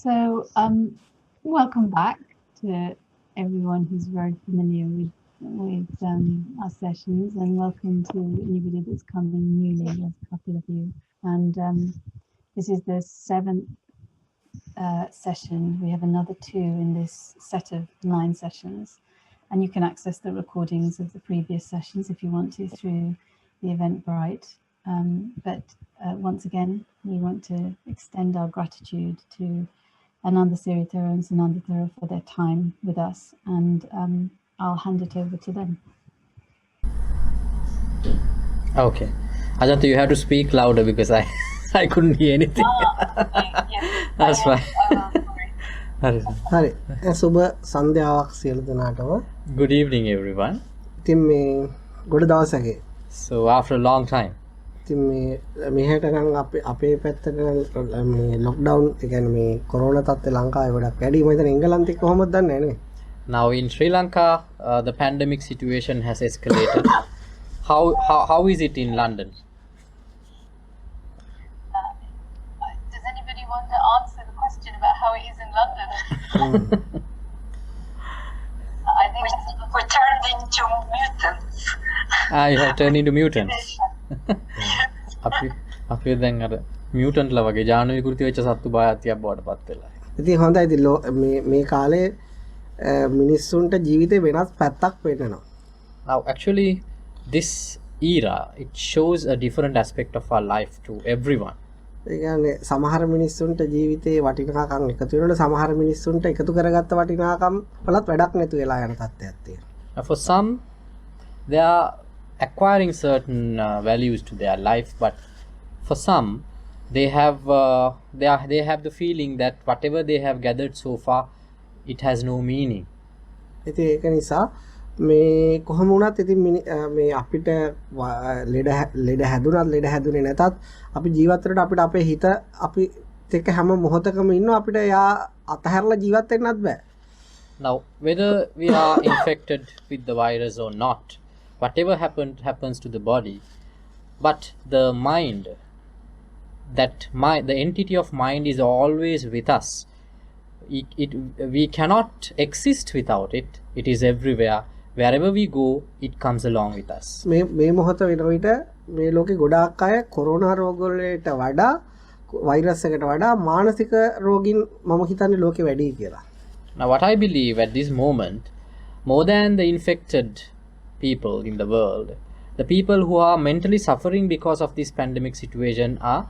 So, welcome back to everyone who's very familiar with our sessions, and welcome to anybody that's coming newly. There's a couple of you, and this is the 7th session. We have another 2 in this set of 9 sessions, and you can access the recordings of the previous sessions if you want to through the Eventbrite. But once again, we want to extend our gratitude to Anandasiri Thero and Sundanda Thero for their time with us, and I'll hand it over to them. Okay. Ajanta, you have to speak louder because I couldn't hear anything. That's fine. හරි සුබ සන්ධ්‍යාවක් සියලු දෙනාටම. Good evening, everyone. ඉතින් මේ ගොඩ දවසක. So after a long time. ඉතින් මේ මෙහෙට නම් අපේ පැත්තට මේ ලොක්ඩවුන් ඒ කියන්නේ මේ කොරෝනා තත්ත්වය ලංකාවේ ගොඩක් වැඩි. මම හිතන්නේ එංගලන්තේ කොහොමද දන්නේ නැහැ නේ. Now in Sri Lanka, the pandemic situation has escalated. How is it in London? Does anybody want to answer the question about how it is in London? I think we turned into mutants. You have turned into mutants. අපි දැන් අර mutant ලා වගේ ජාන විකෘති වෙච්ච සත්තු බායතියක් බවට පත් වෙලා. ඉතින් හොඳයි. ඉතින් මේ කාලේ මිනිස්සුන්ට ජීවිතේ වෙනස් පැත්තක් පේනවා. Now actually this era, it shows a different aspect of our life to everyone. ඒ කියන්නේ සමහර මිනිස්සුන්ට ජීවිතේ වටිනාකම් එකතු වෙනකොට සමහර මිනිස්සුන්ට එකතු කරගත්ත වටිනාකම් වලත් වැඩක් නැතු වෙලා යන තත්ත්වයක් තියෙනවා. For some, they are acquiring certain values to their life, but for some, they have the feeling that whatever they have gathered so far, it has no meaning. ඉතින් ඒක නිසා මේ කොහොම වුණත් ඉතින් මේ අපිට ලෙඩ හැදුනේ නැතත් අපි ජීවත් වෙනකොට අපිට අපේ හිත අපි එක්ක හැම මොහොතකම ඉන්නවා. අපිට යා අතහැරලා ජීවත් වෙන්නත් බෑ. Now whether we are infected with the virus or not, whatever happens to the body, but the mind, the entity of mind is always with us. We cannot exist without it. It is everywhere. Wherever we go, it comes along with us. මේ මොහොත වෙනකොට මේ ලෝකේ ගොඩාක් අය corona රෝග වලට වඩා වෛරස් එකට වඩා මානසික රෝගීන් මම හිතන්නේ ලෝකේ වැඩි කියලා. Now what I believe at this moment, more than the infected people in the world, the people who are mentally suffering because of this pandemic situation are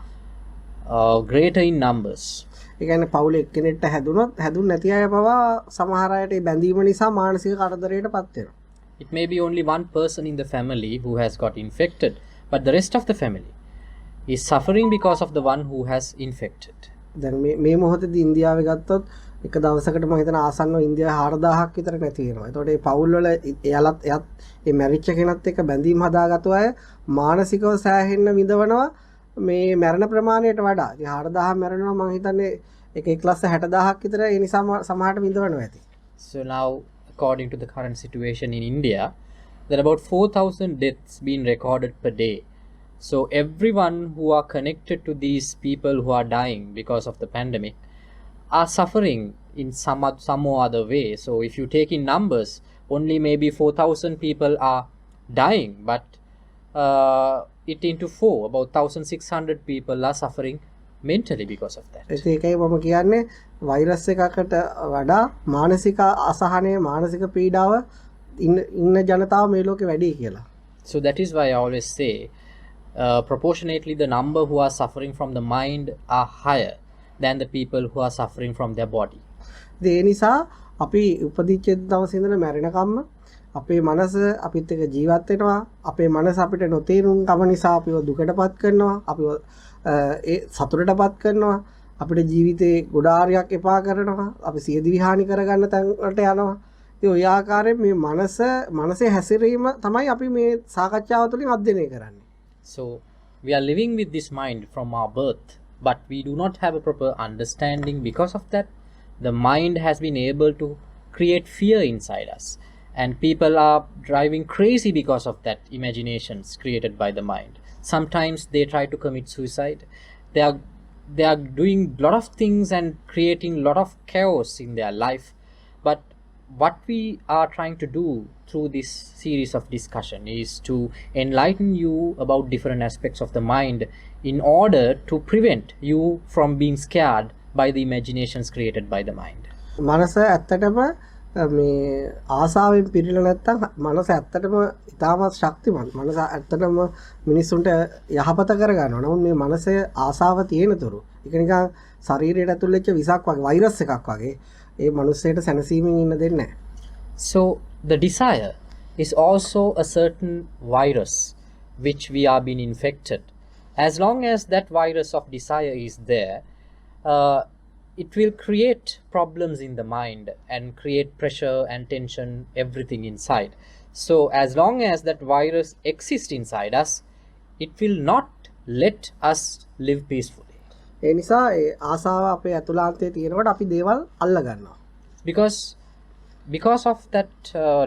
greater in numbers. ඒ කියන්නේ පවුලේ එක්කෙනෙක්ට හැදුන් නැති අය පවා සමහර අයට බැඳීම නිසා මානසික කරදරයකට පත් වෙනවා. It may be only one person in the family who has got infected, but the rest of the family is suffering because of the one who has infected. දැන් මේ මොහොතේදී ඉන්දියාවේ ගත්තොත් එක දවසකට මම හිතන ආසන්නව ඉන්දියාවේ 4000ක් විතර නැති වෙනවා. ඒතකොට මේ පවුල් වල එයාලත් මේ මැරිච්ච කෙනත් එක්ක බැඳීම් හදාගත්තු අය මානසිකව සෑහෙන්න විඳවනවා මේ මරණ ප්‍රමාණයට වඩා. ඉතින් 4000 මැරෙනවා මම හිතන්නේ එක ලක්ෂ 60000ක් විතර ඒ නිසා සමහරට විඳවනවා ඇති. So now according to the current situation in India, there are about 4000 deaths being recorded per day. So everyone who are connected to these people who are dying because of the pandemic are suffering in some or other way. So if you take in numbers, only maybe 4000 people are dying, but it into 4, about 1600 people are suffering mentally because of that. ඒකයි මම කියන්නේ virus එකකට වඩා මානසික අසහනය මානසික පීඩාව ඉන්න ජනතාව මේ ලෝකේ වැඩි කියලා. So that is why I always say proportionately the number who are suffering from the mind are higher than the people who are suffering from their body. ඒ නිසා අපි උපදිච්ච දවසේ ඉඳලා මැරෙනකම්ම අපේ මනස අපිත් එක්ක ජීවත් වෙනවා. අපේ මනස අපිට නොතේරුම් කම නිසා අපිව දුකටපත් කරනවා. අපිව ඒ සතුටටපත් කරනවා. අපිට ජීවිතේ ගොඩාරියක් එපා කරනවා. අපි සියදිවි හානි කරගන්න තැනට යනවා. ඉතින් ඔය ආකාරයෙන් මේ මනසේ හැසිරීම තමයි අපි මේ සාකච්ඡාව තුළින් අධ්‍යයනය කරන්නේ. So we are living with this mind from our birth, but we do not have a proper understanding. Because of that, the mind has been able to create fear inside us, and people are driving crazy because of that imaginations created by the mind. Sometimes they try to commit suicide. they are doing a lot of things and creating a lot of chaos in their life. But what we are trying to do through this series of discussion is to enlighten you about different aspects of the mind in order to prevent you from being scared by the imaginations created by the mind. මනස ඇත්තටම මේ ආසාවෙන් පිරීලා නැත්තම් මනස ඇත්තටම ඉතාමත් ශක්තිමත්. මනස ඇත්තටම මිනිස්සුන්ට යහපත කරගන්නවා. නමුත් මේ මනසේ ආසාව තියෙනතුරු ඒක නිකන් ශරීරයට ඇතුල් වෙච්ච විසක් වගේ වෛරස් එකක් වගේ ඒ මනුස්සයට සැනසීමෙන් ඉන්න දෙන්නේ නැහැ. So the desire is also a certain virus which we are being infected. As long as that virus of desire is there, it will create problems in the mind and create pressure and tension, everything inside. So as long as that virus exists inside us, it will not let us live peacefully. ඒ නිසා ඒ ආසාව අපේ ඇතුළාන්තයේ තියෙනකොට අපි දේවල් අල්ල ගන්නවා. Because of that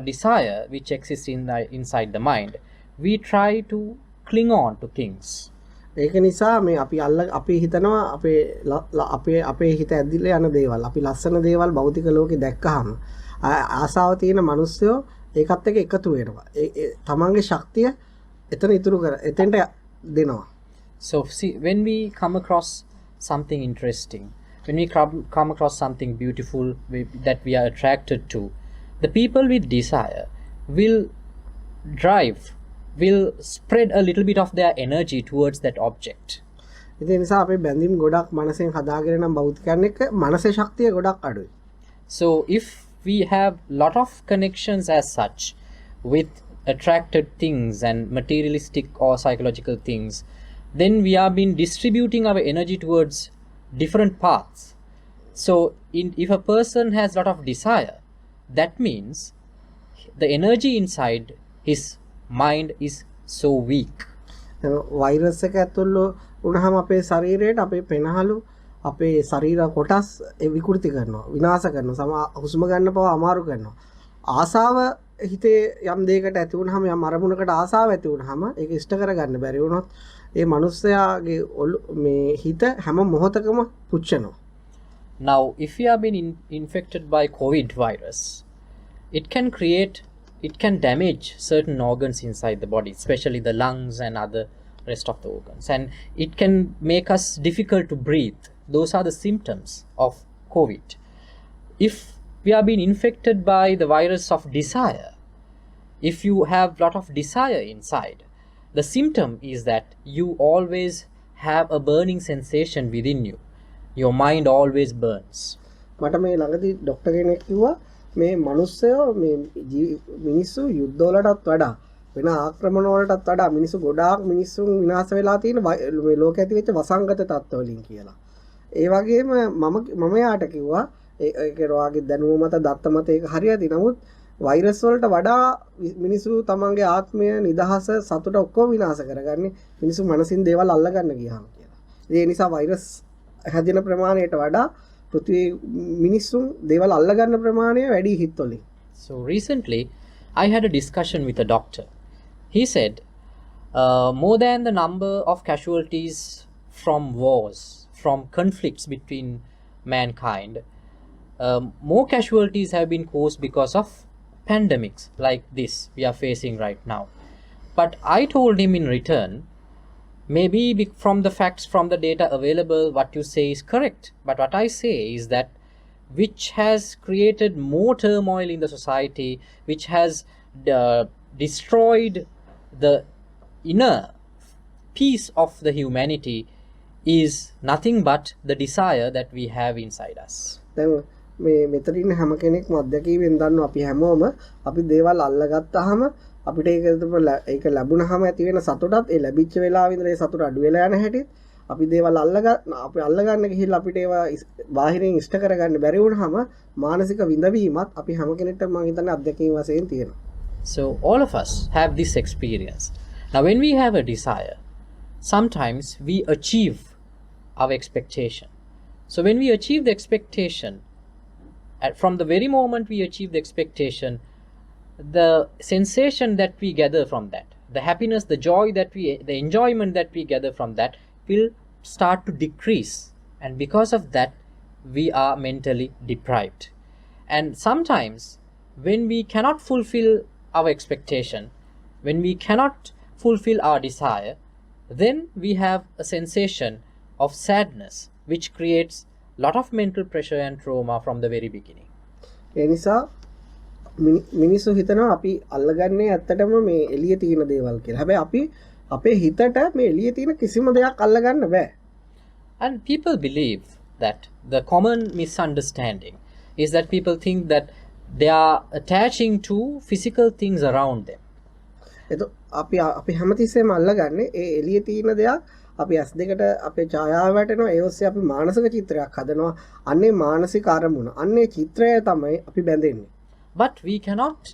desire which exists inside the mind, we try to cling on to things. ඒක නිසා මේ අපි හිතනවා අපේ හිත ඇදිලා යන දේවල් අපි ලස්සන දේවල් භෞතික ලෝකේ දැක්කහම ආසාව තියෙන මිනිස්සුયો ඒකත් එක්ක එකතු වෙනවා. තමන්ගේ ශක්තිය එතන ඉතුරු කර එතෙන්ට දෙනවා. So see, when we come across something interesting, when we come across something beautiful that we are attracted to, the people with desire will spread a little bit of their energy towards that object. ඒ නිසා අපේ බැඳීම් ගොඩක් මනසෙන් හදාගෙන නම් භෞතිකයන් එක්ක මනසේ ශක්තිය ගොඩක් අඩුයි. So if we have lot of connections as such with attracted things and materialistic or psychological things, then we are been distributing our energy towards different paths. So if a person has lot of desire, that means the energy inside his mind is so weak. Virus එක ඇතුළු වුණාම අපේ ශරීරයට අපේ පෙනහළු අපේ ශරීර කොටස් විකෘති කරනවා විනාශ කරනවා හුස්ම ගන්න පව අමාරු කරනවා. ආසාව හිතේ යම් දෙයකට ඇති වුණාම යම් අරමුණකට ආසාව ඇති වුණාම ඒක ඉෂ්ට කරගන්න බැරි වුණොත් ඒ මනුස්සයාගේ මේ හිත හැම මොහොතකම පුච්චනවා. Now if you have been infected by COVID virus, it can damage certain organs inside the body, especially the lungs and other rest of the organs, and it can make us difficult to breathe. Those are the symptoms of COVID. If we are being infected by the virus of desire, if you have lot of desire inside, the symptom is that you always have a burning sensation within you. Your mind always burns. මට මේ ළඟදී doctor කෙනෙක් කිව්වා මේ මිනිස්සුયો මේ මිනිස්සු යුද්ධ වලටත් වඩා වෙන ආක්‍රමණ වලටත් වඩා මිනිස්සු ගොඩාක් මිනිස්සුන් විනාශ වෙලා තියෙන මේ ලෝකෙ ඇති වෙච්ච වසංගත තත්ත්ව වලින් කියලා. ඒ වගේම මම යාට කිව්වා ඒක රෝගී දැනුම මත දත්ත මත ඒක හරියදී නමුත් වෛරස් වලට වඩා මිනිස්සු තමන්ගේ ආත්මය නිදහස සතුට ඔක්කොම විනාශ කරගන්නේ මිනිස්සු මනසින් දේවල් අල්ල ගන්න ගියාම කියලා. ඒ නිසා වෛරස් හැදෙන ප්‍රමාණයට වඩා පෘථිවි මිනිස්සුන් දේවල් අල්ල ගන්න ප්‍රමාණය වැඩි හිතවලින්. So recently I had a discussion with a doctor. He said more than the number of casualties from wars, from conflicts between mankind, more casualties have been caused because of pandemics like this we are facing right now. But I told him in return, maybe from the facts, from the data available, what you say is correct. But what I say is that which has created more turmoil in the society, which has destroyed the inner peace of the humanity, is nothing but the desire that we have inside us. මේ මෙතරින් හැම කෙනෙක්ම අත්දැකීමෙන් දන්නවා අපි හැමෝම අපි දේවල් අල්ලගත්තාම අපිට ඒක ලැබුණාම ඇති වෙන සතුටත් ඒ ලැබිච්ච වෙලාවෙ ඉඳලා ඒ සතුට අඩු වෙලා යන හැටිත් අපි දේවල් අපි අල්ලගන්න ගිහිල්ලා අපිට ඒවා බාහිරින් ඉෂ්ට කරගන්න බැරි වුණාම මානසික විඳවීමත් අපි හැම කෙනෙක්ටම මම හිතන්නේ අත්දැකීම් වශයෙන් තියෙනවා. So all of us have this experience. Now when we have a desire, sometimes we achieve our expectation. So when we achieve the expectation, from the very moment we achieve the expectation, the sensation that we gather from that, the happiness, the joy that the enjoyment that we gather from that will start to decrease and because of that we are mentally deprived. And sometimes when we cannot fulfill our expectation, when we cannot fulfill our desire, then we have a sensation of sadness which creates lot of mental pressure and trauma from the very beginning. ඒ නිසා මිනිස්සු හිතනවා අපි අල්ලගන්නේ ඇත්තටම මේ එළියේ තියෙන දේවල් කියලා. හැබැයි අපි අපේ හිතට මේ එළියේ තියෙන කිසිම දෙයක් අල්ලගන්න බෑ. And people believe that the common misunderstanding is that people think that they are attaching to physical things around them. එතකොට අපි හැමතිස්සෙම අල්ලගන්නේ ඒ එළියේ තියෙන දෙයක් අපි ඇස් දෙකට අපේ ඡායාව වැටෙනවා ඒ ඔස්සේ අපි මානසික චිත්‍රයක් හදනවා අන්නේ මානසික අරමුණ අන්නේ චිත්‍රය තමයි අපි බැඳෙන්නේ. But we cannot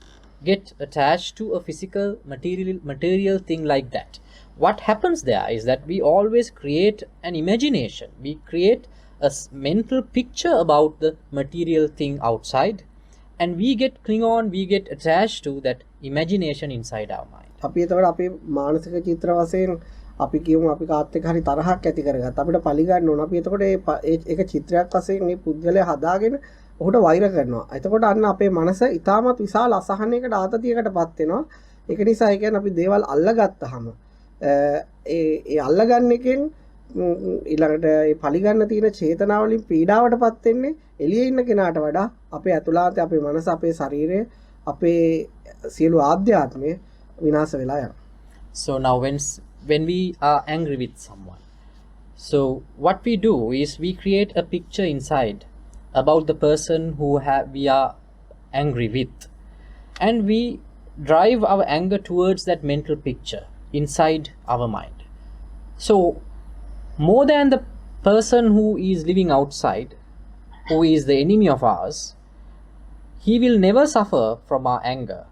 get attached to a physical material thing like that. What happens there is that we always create an imagination. We create a mental picture about the material thing outside, and we get cling on, we get attached to that imagination inside our mind. අපි එතකොට අපේ මානසික චිත්‍ර වශයෙන් අපි කියමු අපි කාත් එක්ක හරි තරහක් ඇති කරගත්ත අපිට පරිගන්න ඕන අපි එතකොට ඒක චිත්‍රයක් වශයෙන් මේ පුද්ගලයා හදාගෙන ඔහුට වෛර කරනවා. එතකොට අන්න අපේ මනස ඊටමත් විශාල අසහනයකට ආතතියකටපත් වෙනවා. ඒක නිසා ඒ කියන්නේ අපි දේවල් අල්ලගත්තාම ඒ අල්ලගන්න එකෙන් ඊළඟට ඒ පරිගන්න තියෙන චේතනාවලින් පීඩාවටපත් වෙන්නේ එළියේ ඉන්න කෙනාට වඩා අපේ ඇතුළාත අපේ මනස අපේ ශරීරය අපේ සියලු ආධ්‍යාත්මය විනාශ වෙලා යනවා. So now when we are angry with someone, so what we do is we create a picture inside about the person who we are angry with, and we drive our anger towards that mental picture inside our mind. So more than the person who is living outside, who is the enemy of ours, he will never suffer from our anger.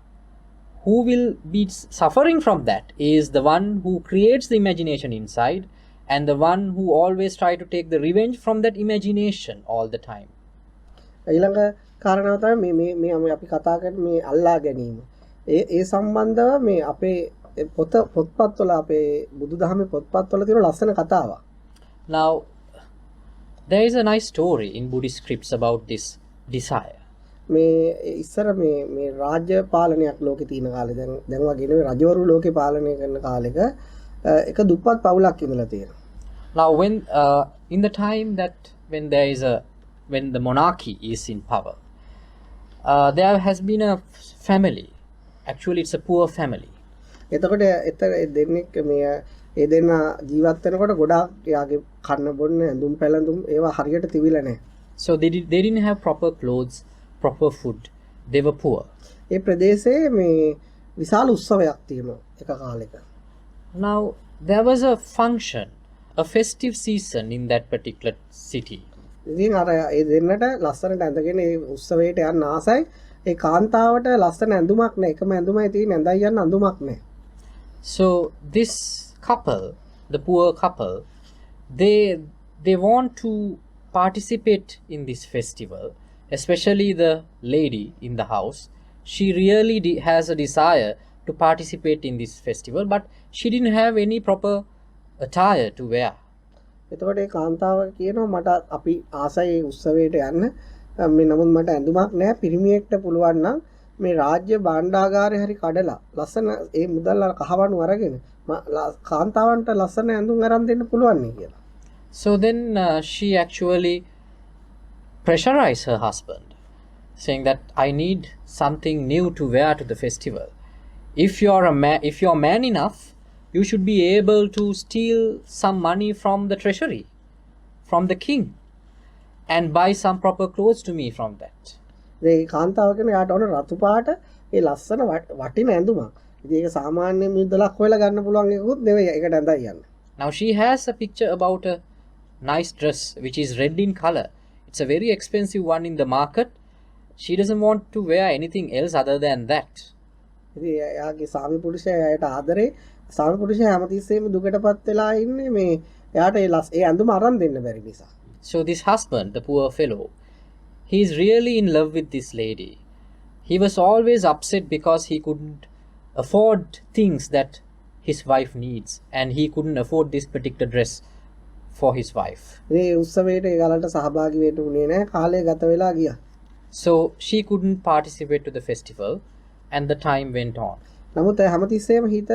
Who will be suffering from that is the one who creates the imagination inside, and the one who always try to take the revenge from that imagination all the time. ඊළඟ කාරණාව තමයි මේ අපි කතා කරන මේ අල්ලා ගැනීම. ඒ සම්බන්ධව මේ අපේ පොත්පත්වල අපේ බුදුදහමේ පොත්පත්වල තියෙන ලස්සන කතාවක්. Now there is a nice story in Buddhist scripts about this desire. මේ ඉස්සර මේ රාජ්‍ය පාලනයක් ලෝකේ තියෙන කාලේ දැන් වගේ නෙවෙයි රජවරු ලෝකේ පාලනය කරන කාලෙක එක දුප්පත් පවුලක් ඉඳලා තියෙනවා. Now when in the time that when the monarchy is in power, there has been a family. Actually it's a poor family. එතකොට දෙන්නෙක් මේ ඒ දෙන්න ජීවත් වෙනකොට ගොඩාක් යාගේ කන්න බොන්න ඇඳුම් පැළඳුම් ඒවා හරියට තිබිලා නැහැ. So they didn't have proper clothes, proper food. They were poor. ඒ ප්‍රදේශයේ මේ විශාල උත්සවයක් තියෙනවා එක කාලෙක. Now there was a function, a festive season in that particular city. ඉතින් අර ඒ දෙන්නට ලස්සනට ඇඳගෙන ඒ උත්සවයට යන්න ආසයි. ඒ කාන්තාවට ලස්සන ඇඳුමක් නැහැ. එකම ඇඳුමයි තියෙන්නේ. ඇඳයි යන්න අඳුමක් නැහැ. So this couple, the poor couple, they want to participate in this festival, especially the lady in the house. She really has a desire to participate in this festival, but she didn't have any proper attire to wear. එතකොට ඒ කාන්තාව කියනවා මට අපි ආසයි උත්සවයට යන්න මේ නමුත් මට ඇඳුමක් නැහැ පිරිමියෙක්ට පුළුවන් නම් මේ රාජ්‍ය භාණ්ඩාගාරේ හරි කඩලා ලස්සන ඒ මුදල් කහවණු අරගෙන කාන්තාවන්ට ලස්සන ඇඳුම් අරන් දෙන්න පුළුවන් නේ කියලා. So then she actually pressurized her husband, saying that I need something new to wear to the festival. If you're man enough, you should be able to steal some money from the treasury, from the king, and buy some proper clothes to me from that. ඒ කාන්තාව කියන යාට ඕන රතු පාට ඒ ලස්සන වටින ඇඳුමක්. ඉතින් ඒක සාමාන්‍ය මුදලක් හොයලා ගන්න පුළුවන් එකකුත් නෙවෙයි ඒකට ඇඳයි යන්න. Now she has a picture about a nice dress which is red in color. It's a very expensive one in the market. She doesn't want to wear anything else other than that. ඉතින් එයාගේ සාමි පුරුෂයා එයාට ආදරේ සාමි පුරුෂයා හැමතිස්සෙම දුකටපත් වෙලා ඉන්නේ මේ එයාට ඒ ඇඳුම අරන් දෙන්න බැරි නිසා. So this husband, the poor fellow, he is really in love with this lady. He was always upset because he couldn't afford things that his wife needs, and he couldn't afford this particular dress for his wife. මේ උත්සවයට ඒගලන්ට සහභාගී වෙන්න උනේ නැහැ. කාලය ගත වෙලා ගියා. So she couldn't participate to the festival and the time went on. නමුත් හැමතිස්සෙම හිත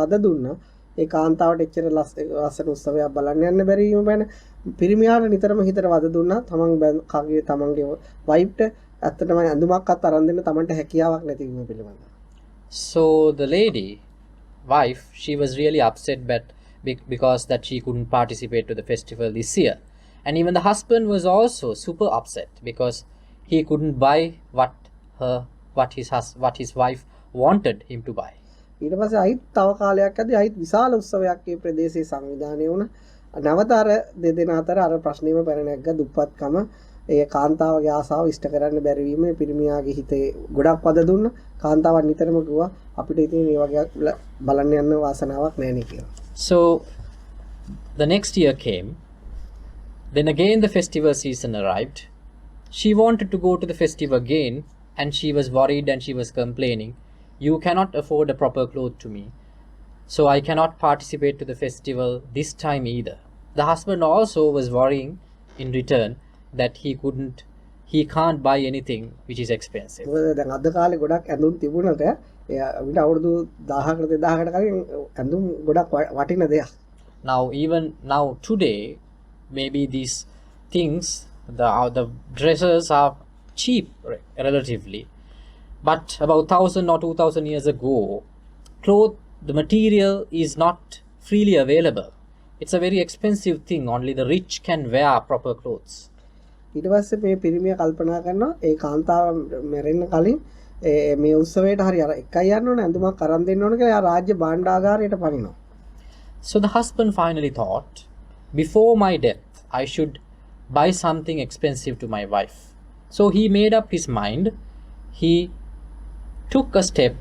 වද දුන්නා. ඒ කාන්තාවට එච්චර ලස්සන උත්සවයක් බලන්න යන්න බැරි වීම ගැන පිරිමියාට නිතරම හිතට වද දුන්නා. තමන්ගේ වයිෆ්ට ඇත්තටම ඇඳුමක්වත් අරන් දෙන්න තමන්ට හැකියාවක් නැති වීම පිළිබඳව. So the lady wife, she was really upset because that she couldn't participate to the festival this year, and even the husband was also super upset because he couldn't buy what his wife wanted him to buy. ඊට පස්සේ අයිත් තව කාලයක් ඇද්දී අයිත් විශාල උත්සවයක් මේ ප්‍රදේශයේ සංවිධානය වුණා. නැවත අර දෙදෙනා අතර අර ප්‍රශ්නේම පැන නැග්ග දුප්පත්කම ඒ කාන්තාවගේ ආසාව ඉෂ්ට කරන්න බැරි වීම පිරිමියාගේ හිතේ ගොඩක් පද දුන්නා. කාන්තාවන් නිතරම කිව්වා අපිට ඉතින් මේ වගේ බලන්න යන්න වාසනාවක් නැහැ නේ කියලා. So the next year came. Then again the festival season arrived. She wanted to go to the festival again, and she was worried and she was complaining, "You cannot afford a proper cloth to me, so I cannot participate to the festival this time either." The husband also was worrying in return that he can't buy anything which is expensive. දැන් අද කාලේ ගොඩක් ඇඳුම් තිබුණාට අපිට අවුරුදු 1000කට 2000කට කලින් ඇඳුම් ගොඩක් වටින දෙයක්. Now today, maybe these things, the dresses are cheap relatively, but about 1000 or 2000 years ago, the material is not freely available. It's a very expensive thing. Only the rich can wear proper clothes. ඊට පස්සේ මේ පිරිමිය කල්පනා කරනවා ඒ කාන්තාව මැරෙන්න කලින් මේ උත්සවයට හරි අර එකයි යන්න ඕන ඇඳුමක් අරන් දෙන්න ඕන කියලා රාජ්‍ය භාණ්ඩාගාරයට පනිනවා. So the husband finally thought, before my death, I should buy something expensive to my wife. So he made up his mind. He took a step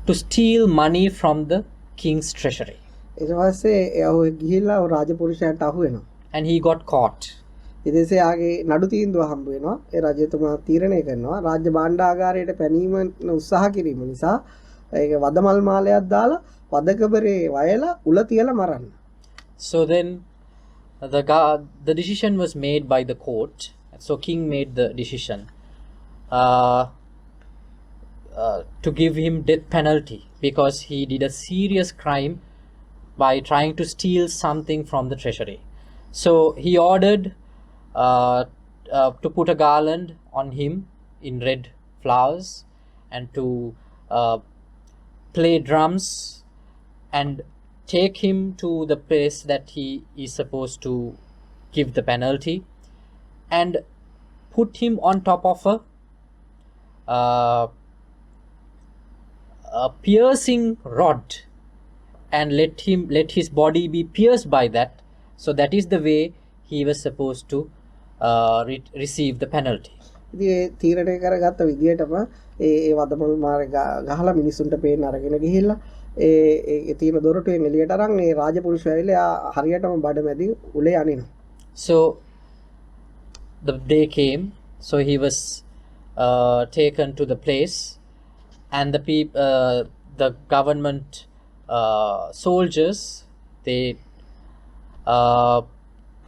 to steal money from the king's treasury. ඊට පස්සේ එයා ගිහිල්ලා රාජපුරුෂයාට අහු වෙනවා. And he got caught. ඊටසේ ආගේ නඩු තීන්දුව හම්බ වෙනවා. ඒ රජතුමා තීරණය කරනවා රාජ්‍ය භාණ්ඩාගාරයට පැනීම උත්සාහ කිරීම නිසා ඒක වදමල් මාලයක් දාලා වදකබරේ වයලා උල තියලා මරන්න. So then the decision was made by the court. So king made the decision to give him death penalty because he did a serious crime by trying to steal something from the treasury. So he ordered to put a garland on him in red flowers and to play drums and take him to the place that he is supposed to give the penalty and put him on top of a piercing rod and let his body be pierced by that. So that is the way he was supposed to receive the penalty. ඉතින් තීරණය කරගත්ත විදියටම ඒ වදමල් මාරේ ගහලා මිනිසුන්ට පේන්න අරගෙන ගිහිල්ලා ඒ තියෙන දොරටුවෙන් එළියට අරන් ඒ රාජපුරුෂයා ඇවිල්ලා හරියටම බඩමැදි උලේ අනිනවා. So the day came, so he was taken to the place, and the government soldiers, they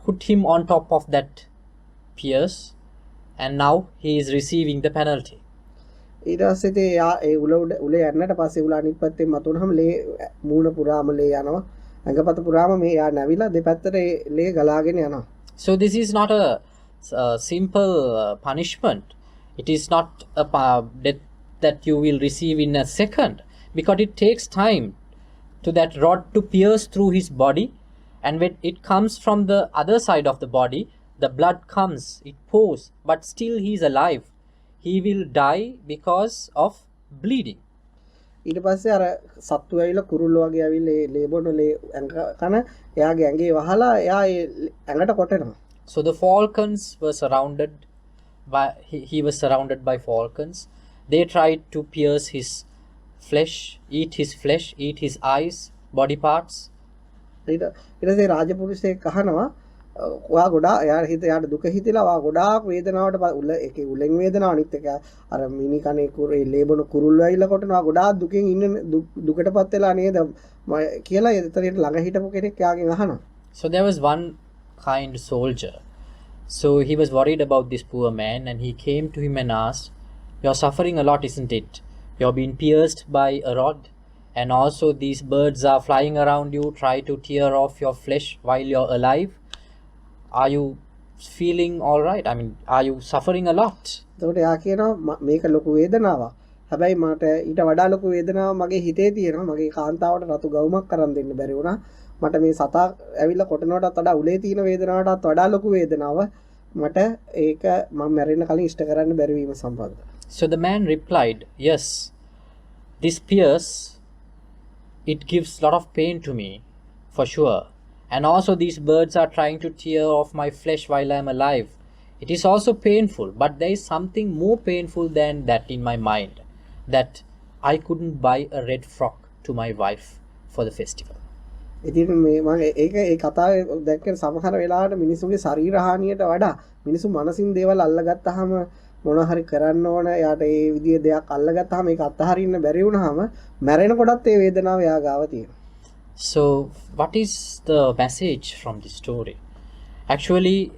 put him on top of that pierce, and now he is receiving the penalty. ඊට පස්සේ ඒ උලේ යන්නට පස්සේ උල අනිත් පැත්තෙන් මතුනහම ලේ මූණ පුරාම ලේ යනවා. ඇඟපත පුරාම මේ යා නැවිලා දෙපැත්තට ලේ ගලාගෙන යනවා. So this is not a simple punishment. It is not a death that you will receive in a second, because it takes time to that rod to pierce through his body, and when it comes from the other side of the body, the blood comes, it pours, but still he is alive. He will die because of bleeding. ඊට පස්සේ අර සත්තු ඇවිල්ලා කුරුල්ල වගේ ඇවිල්ලා ලේ බොන ලේ කන එයාගේ ඇඟේ වහලා එයා ඇඟට කොටනවා. So the falcons were surrounded by he was surrounded by falcons. They tried to pierce his flesh, eat his eyes, body parts. ඊට පස්සේ රාජපුරුෂයෙක් අහනවා ඔයා ගොඩාක් එයාට දුක හිතලා ඔයා ගොඩාක් වේදනාවට උල එකේ උලෙන් වේදනාව අනිත් එක අර මිනි කනේ කුරේ ලේබන කුරුල්ල ඇවිල්ලා කොටනවා ගොඩාක් දුකෙන් ඉන්න දුකටපත් වෙලා නේද කියලා එතනට ළඟ හිටපු කෙනෙක් එයාගෙන් අහනවා. So there was one kind soldier. So he was worried about this poor man, and he came to him and asked, "You're suffering a lot, isn't it? You're being pierced by a rod, and also these birds are flying around you, try to tear off your flesh while you're alive. Are you feeling all right? I mean, are you suffering a lot?" එතකොට එයා කියනවා මේක ලොකු වේදනාවක්. හැබැයි මට ඊට වඩා ලොකු වේදනාවක් මගේ හිතේ තියෙනවා. මගේ කාන්තාවට රතු ගවුමක් අරන් දෙන්න බැරි වුණා. මට මේ සතා ඇවිල්ලා කොටනකොටත් වඩා උලේ තියෙන වේදනාවටත් වඩා ලොකු වේදනාව. මට ඒක මම මැරෙන්න කලින් ඉෂ්ට කරන්න බැරි වීම සම්බන්ධ. So the man replied, "Yes, this pierce, it gives a lot of pain to me, for sure. And also these birds are trying to tear off my flesh while I am alive. It is also painful, but there is something more painful than that in my mind, that I couldn't buy a red frock to my wife for the festival." ඉතින් මේ මම ඒක ඒ කතාවේ දැක්කේ සමහර වෙලාවට මිනිසුන්ගේ ශරීර හානියට වඩා මිනිසු මනසින් දේවල් අල්ලගත්තාම මොන හරි කරන්න ඕන යාට ඒ විදිහේ දෙයක් අල්ලගත්තාම ඒක අත්හරින්න බැරි වුණාම මැරෙනකොටත් ඒ වේදනාව යා ගාව තියෙනවා. So what is the message from this story? Actually,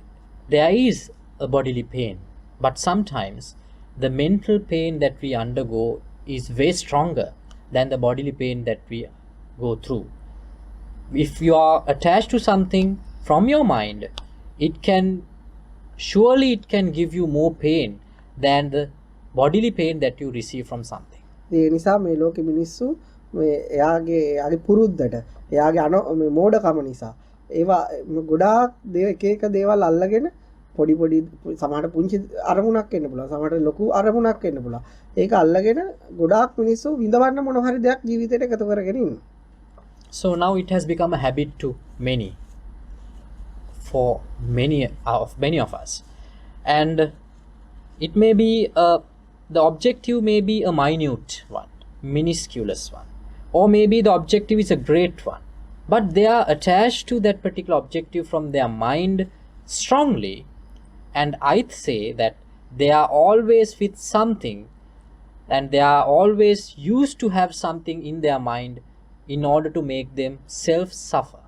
there is a bodily pain, but sometimes the mental pain that we undergo is way stronger than the bodily pain that we go through. If you are attached to something from your mind, it can give you more pain than the bodily pain that you receive from something. ඒ නිසා මේ ලෝකෙ මිනිස්සු මේ එයාගේ පුරුද්දට එයාගේ මේ මෝඩකම නිසා ඒවා ගොඩාක් එක එක දේවල් අල්ලගෙන පොඩි පොඩි සමහරට පුංචි අරමුණක් වෙන්න පුළුවන් සමහරට ලොකු අරමුණක් වෙන්න පුළුවන් ඒක අල්ලගෙන ගොඩාක් මිනිස්සු විඳවන්න මොන හරි දෙයක් ජීවිතේට එකතු කරගෙන ඉන්නවා. So now it has become a habit to many, for many of us, and it may be the objective may be a minute one, minusculous one, or maybe the objective is a great one, but they are attached to that particular objective from their mind strongly, and I say that they are always with something, and they are always used to have something in their mind in order to make them self suffer.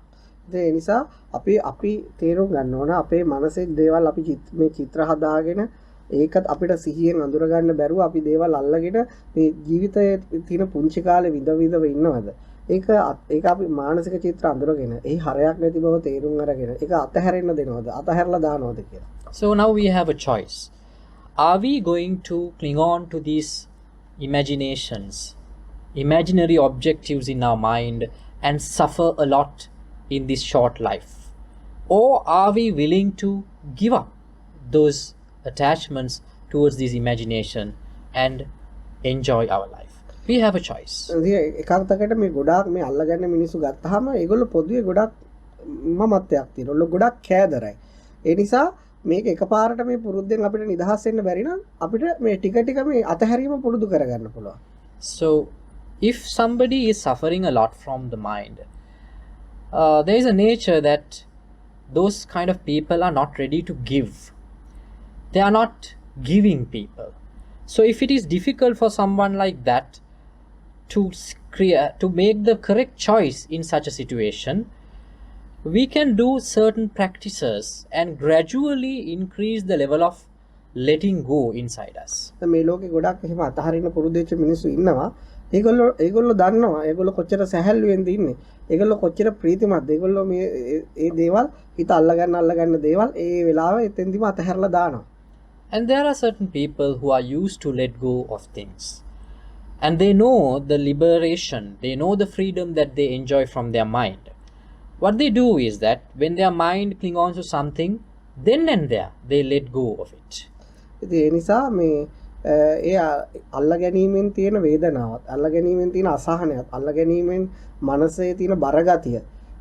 ඒ නිසා අපි තේරුම් ගන්න ඕන අපේ මනසේ දේවල් අපි මේ චිත්‍ර හදාගෙන ඒකත් අපිට සිහියෙන් අඳුර ගන්න බැරුව අපි දේවල් අල්ලගෙන මේ ජීවිතයේ තියෙන පුංචි කාලේ විඳ ඉන්නවද ඒක අපි මානසික චිත්‍ර අඳුරගෙන ඒ හරයක් නැති බව තේරුම් අරගෙන ඒක අතහැරෙන්න දෙනවද අතහැරලා දානවද කියලා. So now we have a choice. Are we going to cling on to these imaginations, imaginary objectives in our mind, and suffer a lot in this short life? Or are we willing to give up those attachments towards this imagination and enjoy our life? We have a choice. එකකට මේ ගොඩාක් මේ අල්ලගන්න මිනිස්සු ගත්තාම ඒගොල්ලෝ පොදුවේ ගොඩාක් මමත්වයක් තියෙනවා. ගොඩාක් කෑදරයි. ඒ නිසා මේක එකපාරට මේ පුරුද්දෙන් අපිට නිදහස් වෙන්න බැරි නම් අපිට මේ ටික ටික මේ අතහැරීම පුරුදු කරගන්න පුළුවන්. So if somebody is suffering a lot from the mind, there is a nature that those kind of people are not ready to give. They are not giving people. So if it is difficult for someone like that to make the correct choice in such a situation, we can do certain practices and gradually increase the level of letting go inside us. මේ ලෝකේ ගොඩක් එහෙම අතහරින්න පුරුදු වෙච්ච මිනිස්සු ඉන්නවා. ඒගොල්ලෝ දන්නවා ඒගොල්ලෝ කොච්චර සැහැල්ලුවෙන්ද ඉන්නේ. ඒගොල්ලෝ කොච්චර ප්‍රීතිමත්ද. ඒගොල්ලෝ මේ ඒ දේවල් හිත අල්ලගන්න දේවල් ඒ වෙලාවෙ එතෙන්දිම අතහැරලා දානවා. And there are certain people who are used to let go of things. And they know the liberation, they know the freedom that they enjoy from their mind. What they do is that when their mind cling on to something, then and there they let go of it. ඒ නිසා මේ ඒ අල්ලගැනීමෙන් තියෙන වේදනාවත් අල්ලගැනීමෙන් තියෙන අසහනයත් අල්ලගැනීමෙන් මනසේ තියෙන බරගතිය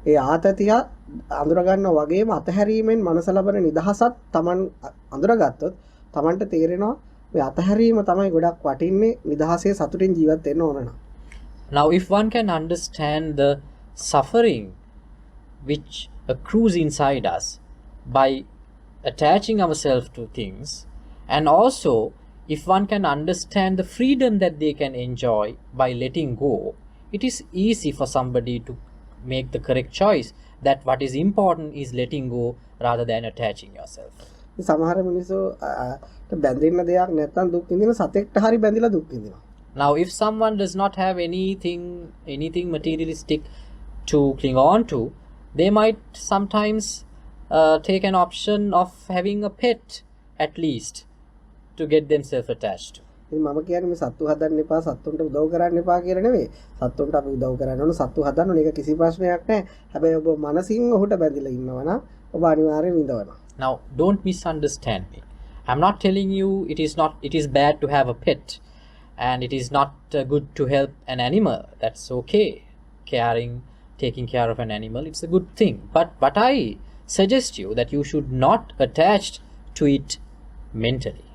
ඒ ආතතිය අඳුර ගන්නවා වගේම අතහැරීමෙන් මනස ලබන නිදහසත් Taman අඳුරගත්තොත් Tamanට තේරෙනවා මේ අතහැරීම තමයි ගොඩක් වටින්නේ නිදහසේ සතුටින් ජීවත් වෙන්න ඕන නම්. Now if one can understand the suffering which accrues inside us by attaching ourselves to things, and also if one can understand the freedom that they can enjoy by letting go, it is easy for somebody to make the correct choice that what is important is letting go rather than attaching yourself. සමහර මිනිස්සු බැඳෙන්න දෙයක් නැත්නම් දුක් විඳින සතෙක්ට හරි බැඳිලා දුක් විඳිනවා. Now, if someone does not have anything materialistic to cling on to, they might sometimes take an option of having a pet at least to get themselves attached to. ඉතින් මම කියන්නේ මේ සත්තු හදන්න එපා සත්තුන්ට උදව් කරන්න එපා කියලා නෙවෙයි. සත්තුන්ට අපි උදව් කරන්න ඕන සත්තු හදන්න ඕන ඒක කිසි ප්‍රශ්නයක් නැහැ. හැබැයි ඔබ මනසින් ඔහුට බැඳිලා ඉන්නවා නම් ඔබ අනිවාර්යෙන් විඳවනවා. Now, don't misunderstand me. I'm not telling you it is bad to have a pet and it is not good to help an animal. That's okay. Taking care of an animal, it's a good thing. But I suggest you that you should not attach to it mentally.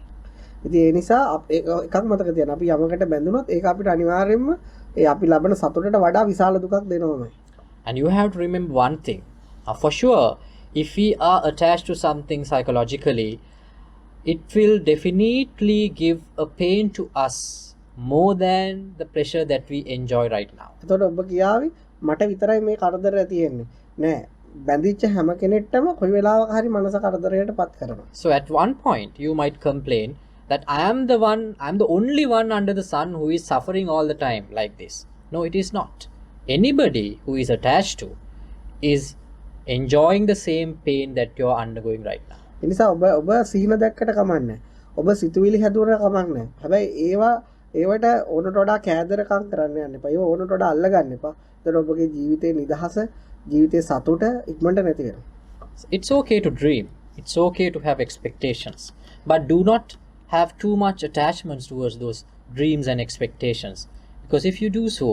ඉතින් ඒ නිසා එකක් මතක තියන්න අපි යමකට බැඳුනොත් ඒක අපිට අනිවාර්යයෙන්ම ඒ අපි ලබන සතුටට වඩා විශාල දුකක් දෙනවමයි. And you have to remember one thing. For sure, if we are attached to something psychologically, it will definitely give a pain to us more than the pleasure that we enjoy right now. එතකොට ඔබ කියාවි මට විතරයි මේ කරදරය තියෙන්නේ. නෑ බැඳිච්ච හැම කෙනෙක්ටම කොයි වෙලාවක හරි මනස කරදරයට පත් කරනවා. So at one point you might complain that I am the only one under the sun who is suffering all the time like this. No, it is not. Anybody who is attached to is enjoying the same pain that you are undergoing right now. ඒ නිසා ඔබ සීන දැක්කට කමන්නේ. ඔබ සිතුවිලි හැදුවර කමන්නේ. හැබැයි ඒවට ඕනට වඩා කෑදරකම් කරන්න යන්න එපා. ඒව ඕනට වඩා අල්ල ගන්න එපා. එතකොට ඔබගේ ජීවිතේ නිදහස, ජීවිතේ සතුට ඉක්මනට නැති වෙනවා. It's okay to dream. It's okay to have expectations. But do not have too much attachments towards those dreams and expectations. Because if you do so,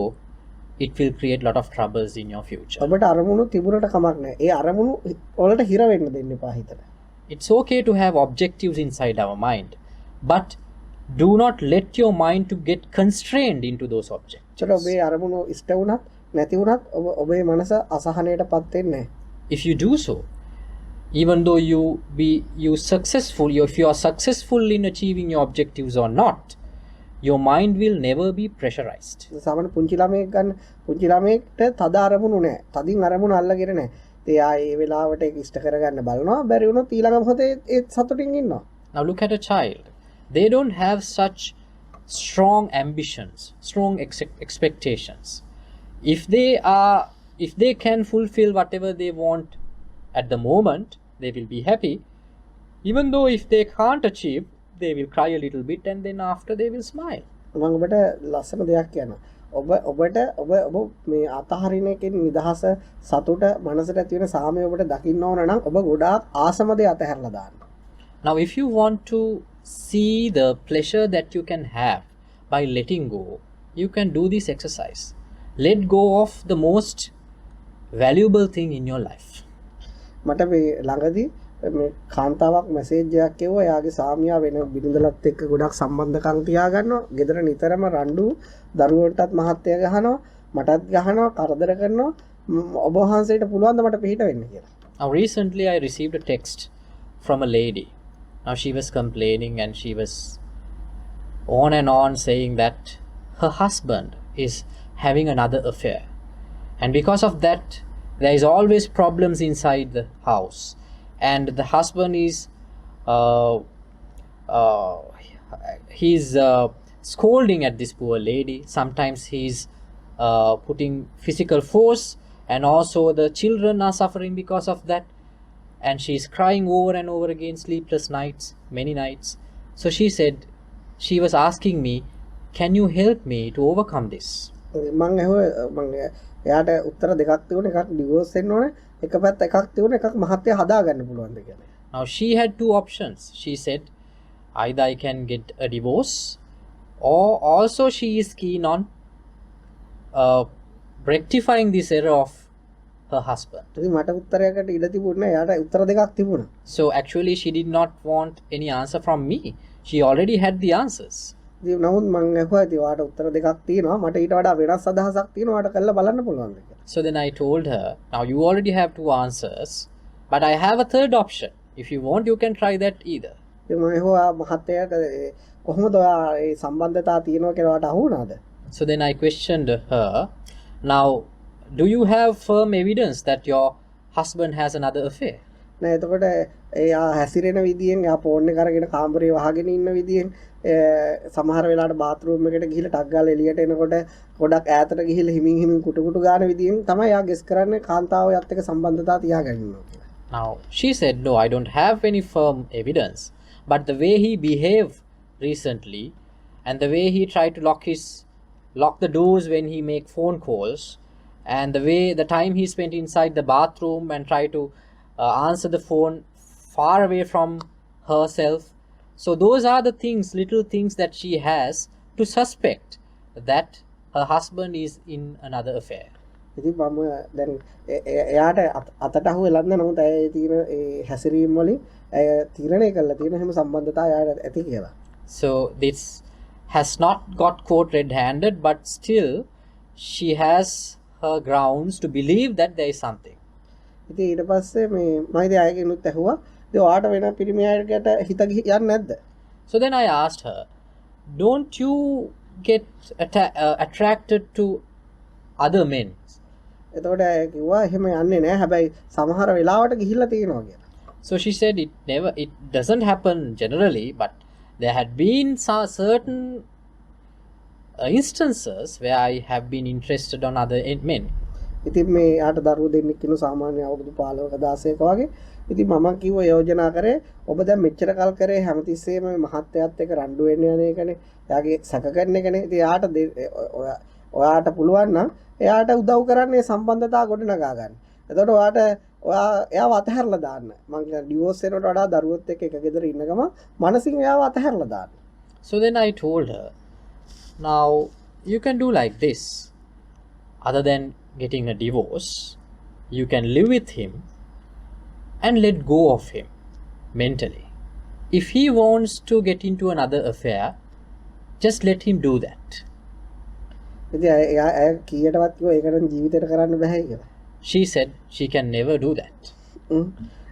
it will create a lot of troubles in your future. ඔබට අරමුණු තිබුණට කමක් නැහැ. ඒ අරමුණු වලට හිර වෙන්න දෙන්න එපා හිතට. It's okay to have objectives inside our mind. But do not let your mind to get constrained into those objectives. චලෝ ඔබේ අරමුණු ඉෂ්ට වුණත් නැති වුණත් ඔබේ මනස අසහනයටපත් වෙන්නේ නැහැ. If you do so, even though if you are successful in achieving your objectives or not, your mind will never be pressurized. සාමාන්‍ය පුංචි ළමයෙක්ට තද අරමුණු නැහැ. තදින් අරමුණු අල්ලගෙන නැහැ. ඒ ආයේ ඒ වෙලාවට ඒක ඉෂ්ට කරගන්න බලනවා. බැරි වුණොත් ඊළඟ මොහොතේ ඒ සතුටින් ඉන්නවා. Now look at a child. They don't have such strong ambitions, strong expectations. If they can fulfill whatever they want at the moment, they will be happy. Even though if they can't achieve, they will cry a little bit and then after they will smile. මම ඔබට ලස්සන දෙයක් කියනවා. ඔබ මේ අතහරින එකෙන් නිදහස සතුට මනසට ඇති වෙන සාමය ඔබට දකින්න ඕන නම් ඔබ ගොඩාක් ආසම දේ අතහැරලා දාන්න. Now if you want to see the pleasure that you can have by letting go, you can do this exercise. Let go of the most valuable thing in your life. මට මේ ළඟදී මේ කාන්තාවක් මැසේජ් එකක් එවුවා. එයාගේ සාමියා වෙන බිරිඳලත් එක්ක ගොඩක් සම්බන්ධකම් තියාගන්නවා. ගෙදර නිතරම රණ්ඩු, දරුවන්ටත් මහත්ය ගහනවා, මටත් ගහනවා, කරදර කරනවා. ඔබ වහන්සේට පුළුවන් ද මට පිට වෙන්න කියලා. Now recently I received a text from a lady. Now she was complaining and she was on and on saying that her husband is having another affair. And because of that, there is always problems inside the house. And the husband is he's scolding at this poor lady. Sometimes he's putting physical force, and also the children are suffering because of that. And she's crying over and over again, sleepless nights, many nights. So she said, she was asking me, can you help me to overcome this? එයාට උත්තර දෙකක් තිබුණා. එකක් divorce වෙන්න ඕනේ. එක පැත්ත එකක් තිබුණා. එකක් මහත්ය හදා ගන්න පුළුවන්ද කියලා. Now she had two options. She said either I can get a divorce, or also she is keen on rectifying this error of her husband. ඉතින් මට උත්තරයකට ඉඩ තිබුණා. එයාට උත්තර දෙකක් තිබුණා. So actually she did not want any answer from me. She already had the answers. ඉතින් නමුත් මම අහුවා ඉතින් ඔයාට උත්තර දෙකක් තියෙනවා. මට ඊට වඩා වෙනස් අදහසක් තියෙනවා. ඔයාට කරලා බලන්න පුළුවන්ද කියලා. So then I told her, now you already have two answers, but I have a third option. If you want, you can try that either. ඉතින් මම අහුවා මහත්තයාට කොහොමද ඔයා මේ සම්බන්ධතාව තියෙනවා කියලා ඔයාට අහුණාද? So then I questioned her, now do you have firm evidence that your husband has another affair. නෑ එතකොට එයා හැසිරෙන විදියෙන් එයා ෆෝන් එක අරගෙන කාමරේ වහගෙන ඉන්න විදියෙන් සමහර වෙලාවට බාත්රූම් එකට ගිහිල්ලා ටක් ගාලා එළියට එනකොට ගොඩක් ඈතට ගිහිල්ලා හිමින් හිමින් කුටු ගාන විදියෙන් තමයි එයා ගෙස් කරන්නේ කාන්තාව යත් එක්ක සම්බන්ධතාව තියාගෙන ඉන්නවා කියලා. Now she said, no, I don't have any firm evidence, but the way he behaved recently and the way he tried to lock the doors when he make phone calls, and the time he spent inside the bathroom and try to answer the phone far away from herself. So those are the things, little things that she has to suspect that her husband is in another affair. ඉතින් මම දැන් එයාට අතට අහු වෙලන්න නමුත් ඇය තියෙන ඒ හැසිරීම් වලින් ඇය තීරණය කළා තියෙන හැම සම්බන්ධතාවය එයාට ඇති කියලා. So this has not got caught red-handed, but still she has her grounds to believe that there is something. ඉතින් ඊට පස්සේ මේ මම ඉතින් අයගෙනුත් ඇහුවා ඉතින් ඔයාට වෙන පිරිමියෙකුට හිත යන්නේ නැද්ද? So then I asked her, don't you get attracted to other men? එතකොට ඇය කිව්වා එහෙම යන්නේ නැහැ හැබැයි සමහර වෙලාවට ගිහිල්ලා තියෙනවා කියලා. So she said it doesn't happen generally, but there had been certain instances where I have been interested on other men. ඉතින් මේ යාට දරුවෝ දෙන්නෙක් ඉන්න සාමාන්‍ය අවුරුදු 15ක 16ක වගේ. ඉතින් මම කිව්වා යෝජනා කරේ ඔබ දැන් මෙච්චර කල් කරේ හැමතිස්සෙම මහත්යත් එක්ක රණ්ඩු වෙන්න යන එකනේ. එයාගේ සැක කරන එකනේ. ඉතින් යාට ඔයාට පුළුවන් නම් එයාට උදව් කරන්නේ සම්බන්ධතාව ගොඩනගා ගන්න. එතකොට ඔයාට එයාව අතහැරලා දාන්න. මම කියන ඩිවෝස් වෙනකොට වඩා දරුවොත් එක්ක එක ගෙදර ඉන්න ගම මනසින් එයාව අතහැරලා දාන්න. So then I told her, now you can do like this. Other than getting a divorce, you can live with him and let go of him mentally. If he wants to get into another affair, just let him do that. She said she can never do that.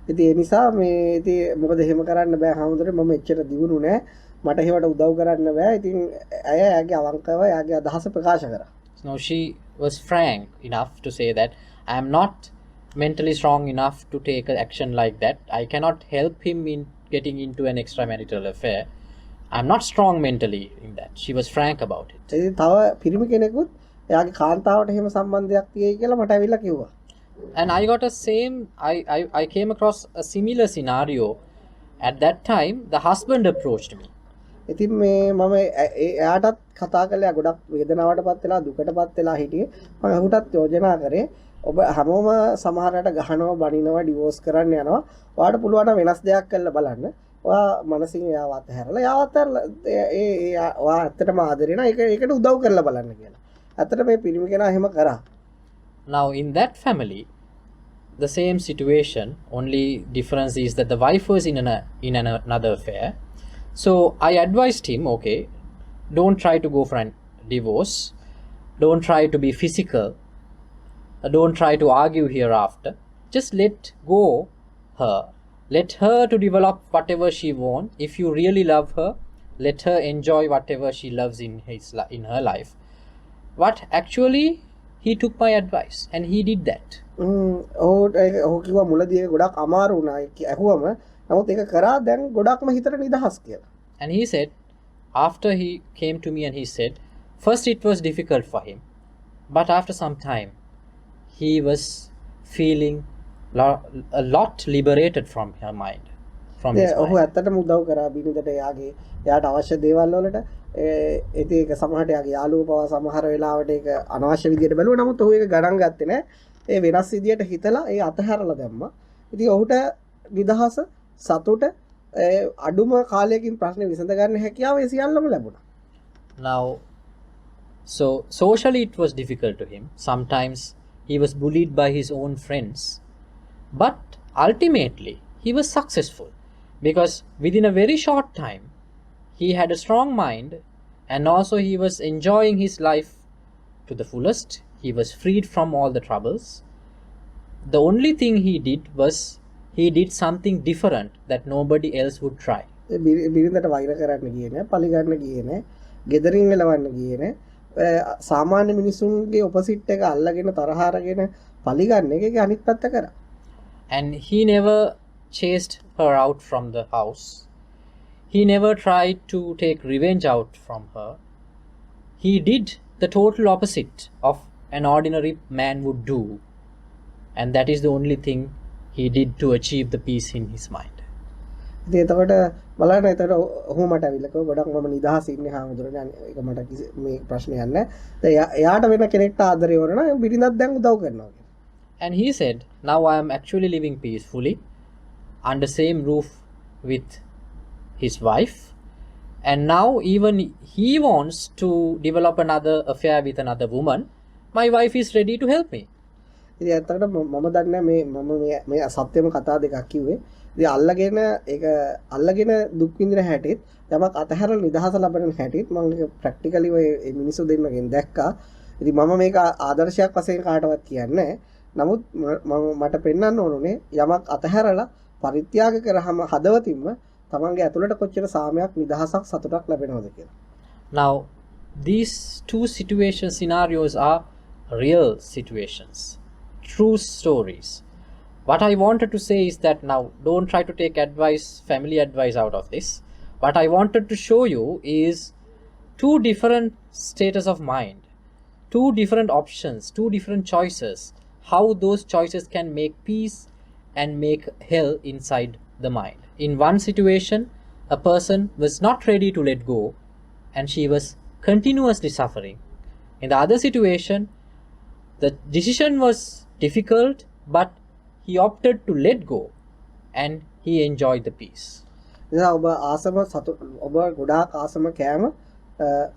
ඉතින් ඒ නිසා මේ ඉතින් මොකද එහෙම කරන්න බෑ හැමෝටම මම එච්චර දිනුනේ නෑ මට ඒවට උදව් කරන්න බෑ ඉතින් අය එයාගේ අවංකව එයාගේ අදහස ප්‍රකාශ කරා. Now she was frank enough to say that I am not mentally strong enough to take an action like that. I cannot help him in getting into an extramarital affair. I am not strong mentally in that. She was frank about it. ඉතින් තව පිරිමි කෙනෙකුත් එයාගේ කාන්තාවට එහෙම සම්බන්ධයක් තියෙයි කියලා මට අවිල්ලා කිව්වා. And I came across a similar scenario. At that time, the husband approached me. ඉතින් මේ මම එයාටත් කතා කළා ගොඩක් වේදනාවටපත් වෙලා දුකටපත් වෙලා හිටියේ මම ඔහුටත් යෝජනා කරේ ඔබ හැමෝම සමහරකට ගහනවා බනිනවා ඩිවෝස් කරන්න යනවා ඔයාට පුළුවන් නම් වෙනස් දෙයක් කරලා බලන්න ඔයා මනසින් එයාව අතහැරලා ඔයා ඇත්තටම ආදරේ නා ඒකට උදව් කරලා බලන්න කියලා. ඇත්තට මේ පිරිමි කෙනා එහෙම කරා. Now in that family, the same situation, only difference is that the wife was in another affair. So I advised him, okay, don't try to go for a divorce, don't try to be physical, don't try to argue hereafter, just let go her, let her to develop whatever she wants. If you really love her, let her enjoy whatever she loves in her life. But actually he took my advice and he did that. ඔහු කිව්වා මුලදී ඒක ගොඩක් අමාරු වුණා ඇහුවම නමුත් ඒක කරා දැන් ගොඩක්ම හිතට නිදහස් කියලා. And he said, after he came to me and he said, first it was difficult for him, but after some time he was feeling a lot liberated from her mind, from his ඔහු mind. ඇත්තටම උදව් කරා බිනිදට එයාට අවශ්‍ය දේවල් වලට ඉතින් ඒක සමහරට එයාගේ යාළුවෝ පවා සමහර වෙලාවට ඒක අනවශ්‍ය විදියට බැලුවා නමුත් ඔහු ඒක ගණන් ගත්තේ නැහැ. ඒ වෙනස් විදියට හිතලා ඒ අතහැරලා දැම්මා. ඉතින් ඔහුට නිදහස සතුට අඩුම කාලයකින් ප්‍රශ්නේ විසඳ ගන්න හැකියාව ඒ සියල්ලම ලැබුණා. Now, so socially it was difficult to him. Sometimes he was bullied by his own friends, but ultimately he was successful because within a very short time he had a strong mind and also he was enjoying his life to the fullest. He was freed from all the troubles. The only thing he did was he did something different that nobody else would try. බිරිඳට වෛර කරන්න ගියේ නෑ, පලි ගන්න ගියේ නෑ, ගෙදරින් එලවන්න ගියේ නෑ. සාමාන්‍ය මිනිසුන්ගේ ඔපොසිට් එක අල්ලගෙන තරහ අරගෙන පලි ගන්න එක ඒක අනිත් පැත්ත කරා. and he never chased her out from the house. He never tried to take revenge out from her. He did the total opposite of an ordinary man would do, and that is the only thing he did to achieve the peace in his mind. ඉතින් එතකොට බලන්න එතකොට ඔහු මට අවිලක ගොඩක් මම නිදහස් ඉන්නේ හාමුදුරනේ ඒක මට මේ ප්‍රශ්නයක් නැහැ. දැන් එයාට වෙන කෙනෙක්ට ආදරේ වරන බිරිඳක් දැන් උදව් කරනවා. And he said, now I am actually living peacefully under same roof with his wife, and now even he wants to develop another affair with another woman. My wife is ready to help me. ඉතින් ඇත්තට මම දන්නේ මම මේ සත්‍යම කතා දෙකක් කිව්වේ. ඉතින් අල්ලගෙන දුක් විඳින හැටිත් යමක් අතහැරලා නිදහස ලබන හැටිත් මම ඒක ප්‍රැක්ටිකලි ඔය මිනිස්සු දෙන්නගෙන් දැක්කා. ඉතින් මම මේක ආදර්ශයක් වශයෙන් කාටවත් කියන්නේ නැහැ. නමුත් මට පෙන්වන්න ඕනේ යමක් අතහැරලා පරිත්‍යාග කරාම හදවතින්ම තමන්ගේ ඇතුළට කොච්චර සාමයක් නිදහසක් සතුටක් ලැබෙනවද කියලා. Now these two scenarios are real situations, true stories. What I wanted to say is that now don't try to take family advice out of this. What I wanted to show you is two different status of mind, two different options, two different choices, how those choices can make peace and make hell inside the mind. In one situation, a person was not ready to let go and she was continuously suffering. In the other situation, the decision was difficult, but he opted to let go and he enjoyed the peace. ඔබ ආසම ඔබ ගොඩාක් ආසම කෑම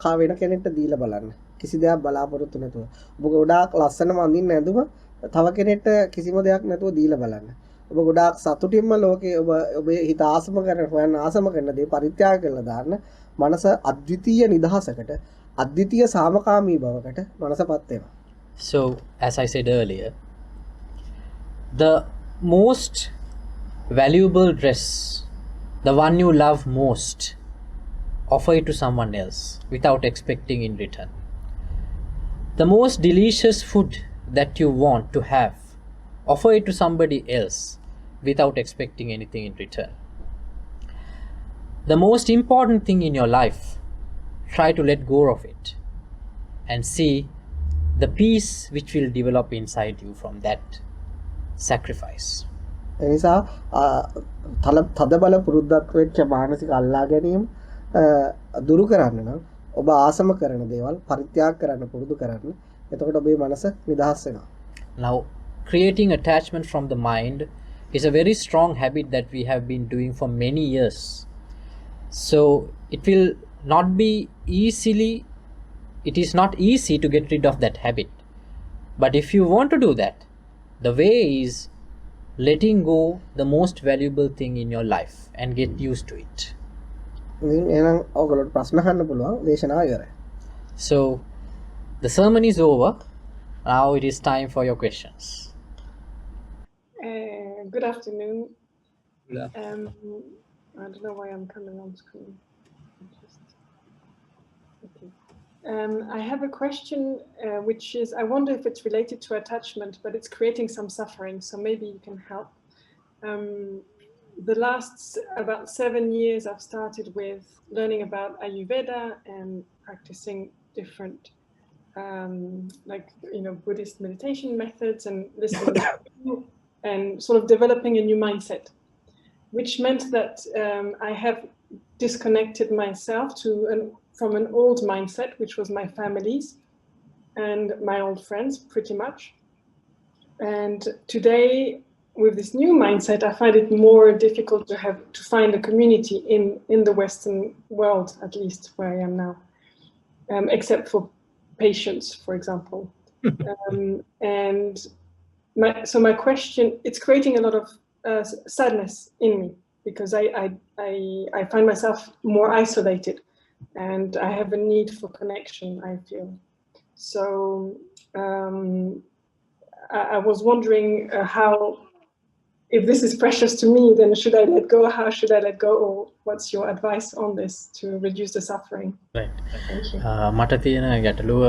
කා වෙන කෙනෙක්ට දීලා බලන්න. කිසි දෙයක් බලාපොරොත්තු නැතුව. ඔබ ගොඩාක් ලස්සනම අඳින්න ඇඳුම තව කෙනෙක්ට කිසිම දෙයක් නැතුව දීලා බලන්න. ඔබ ගොඩාක් සතුටින්ම ලෝකේ ඔබේ හිත ආසම කරන හොයන්න ආසම කරන දේ පරිත්‍යාග කරලා දාන්න. මනස අද්විතීය නිදහසකට අද්විතීය සාමකාමී බවකට මනසපත් වෙනවා. So as I said earlier, the most valuable dress, the one you love most, offer it to someone else without expecting in return. The most delicious food that you want to have, offer it to somebody else without expecting anything in return. The most important thing in your life, try to let go of it and see the peace which will develop inside you from that sacrifice. එනිසා තදබල පුරුද්දක් වෙච්ච මානසික අල්ලා ගැනීම දුරු කරන්න නම් ඔබ ආසම කරන දේවල් පරිත්‍යාග කරන්න පුරුදු කරන්න. එතකොට ඔබේ මනස නිදහස් වෙනවා. Now, creating attachment from the mind is a very strong habit that we have been doing for many years. So it will not be it is not easy to get rid of that habit. But if you want to do that, the way is letting go the most valuable thing in your life and get used to it. එහෙනම් ඔයගොල්ලෝ ප්‍රශ්න අහන්න පුළුවන් දේශනාව ඉවරයි. So the sermon is over. Now it is time for your questions. Good afternoon. I don't know why I'm coming on screen. Okay. I have a question which is, I wonder if it's related to attachment, but it's creating some suffering, so maybe you can help. The last about 7 years I've started with learning about Ayurveda and practicing different Buddhist meditation methods and listening and sort of developing a new mindset, which meant that I have disconnected myself from an old mindset, which was my family's and my old friends, pretty much. And today, with this new mindset, I find it more difficult to find a community in the Western world, at least where I am now, except for patients, for example. So my question, it's creating a lot of sadness in me because I find myself more isolated. And I have a need for connection, I feel. So I was wondering how, if this is precious to me, then should I let go? How should I let go? Or what's your advice on this to reduce the suffering? Right. Thank you. මට තියෙන ගැටලුව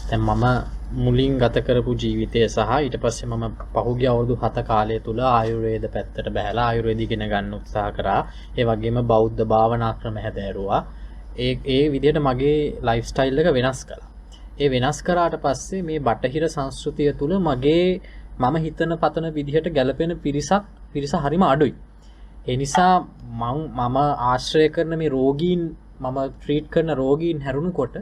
දැන් මම මුලින් ගත කරපු ජීවිතය සහ ඊට පස්සේ මම පහුගිය අවුරුදු 7 කාලය තුල ආයුර්වේද පැත්තට බහැලා ආයුර්වේද ඉගෙන ගන්න උත්සාහ කරා. ඒ වගේම බෞද්ධ භාවනා ක්‍රම හැදෑරුවා. ඒ විදිහට මගේ ලයිෆ් ස්ටයිල් එක වෙනස් කළා. ඒ වෙනස් කරාට පස්සේ මේ බටහිර සංස්කෘතිය තුල මම හිතන පතන විදිහට ගැලපෙන පිරිස හරිම අඩුයි. ඒ නිසා මම ආශ්‍රය කරන මේ රෝගීන් මම ට්‍රීට් කරන රෝගීන් හැරුණුකොට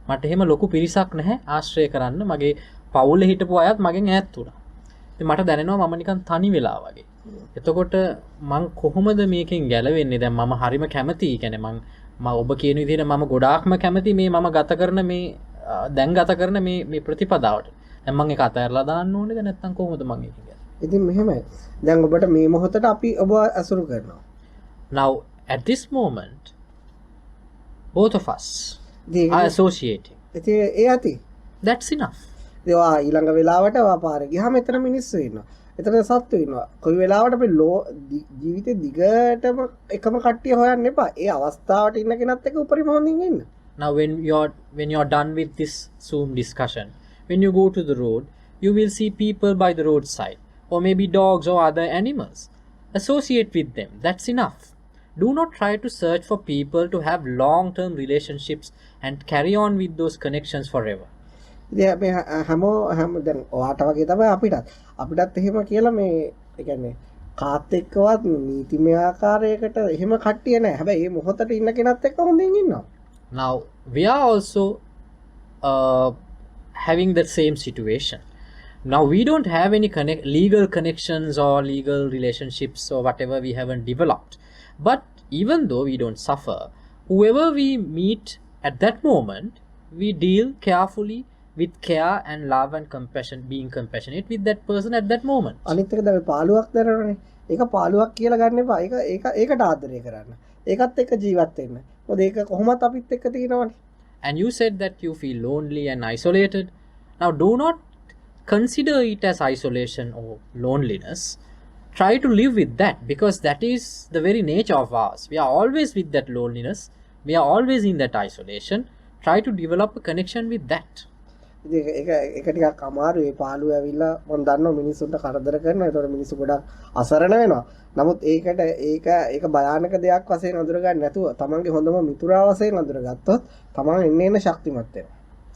මට එහෙම ලොකු පිරිසක් නැහැ ආශ්‍රය කරන්න. මගේ පවුලේ හිටපු අයත් මගෙන් ඈත් වුණා. ඉතින් මට දැනෙනවා මම නිකන් තනි වෙලා වගේ. එතකොට මං කොහොමද මේකෙන් ගැලවෙන්නේ? දැන් මම හරිම කැමතියි. කියන්නේ මම ඔබ කියන විදිහට මම ගොඩාක්ම කැමති මේ මම ගත කරන මේ දැන් ගත කරන මේ ප්‍රතිපදාවට. දැන් මම ඒක අතහැරලා දාන්න ඕනේද නැත්නම් කොහොමද මම ඒක කියන්නේ? ඉතින් මෙහෙමයි. දැන් ඔබට මේ මොහොතට අපි ඔබ අසුරු කරනවා. Now at this moment both of us are associating. ඉතින් ඒ ඇති. That's enough. ඒවා ඊළඟ වෙලාවට පාරේ ගියාම එතන මිනිස්සු ඉන්නවා. එතන සත්තු ඉන්නවා. කොයි වෙලාවට අපි ජීවිතේ දිගටම එකම කට්ටිය හොයන්න එපා. ඒ අවස්ථාවට ඉන්න කෙනත් එක්ක උපරිම හොඳින් ඉන්න. Now when you're done with this Zoom discussion, when you go to the road, you will see people by the roadside, or maybe dogs or other animals. Associate with them. That's enough. Do not try to search for people to have long-term relationships and carry on with those connections forever. හැම දැන් ඔයාට වගේ තමයි අපිටත් එහෙම කියලා මේ ඒ කියන්නේ කාත් එක්කවත් නීතිමය ආකාරයකට එහෙම කට්ටිය නැහැ. හැබැයි මේ මොහොතට ඉන්න කෙනත් එක්ක හොඳින් ඉන්නවා. Now we are also having that same situation. Now we don't have any legal connections or legal relationships or whatever we haven't developed. But even though we don't suffer, whoever we meet at that moment, we deal carefully with care and love and compassion, being compassionate with that person at that moment. අනිත් එක දැන් පාළුවක් දරනනේ. ඒක පාළුවක් කියලා ගන්න එපා. ඒකට ආදරය කරන්න. ඒකත් එක්ක ජීවත් වෙන්න. මොකද ඒක කොහොමත් අපිත් එක්ක තියෙනවනේ. And you said that you feel lonely and isolated. Now do not consider it as isolation or loneliness. Try to live with that, because that is the very nature of ours. We are always with that loneliness. We are always in that isolation. Try to develop a connection with that. ඒක ටිකක් අමාරුයි. පාළුව ඇවිල්ලා මම දන්නවා මිනිස්සුන්ට කරදර කරනවා. ඒතකොට මිනිස්සු ගොඩක් අසරණ වෙනවා. නමුත් ඒක භයානක දෙයක් වශයෙන් අඳුර ගන්න නැතුව තමන්ගේ හොඳම මිතුරා වශයෙන් අඳුරගත්තොත් තමන් එන්න ශක්තිමත් වෙනවා.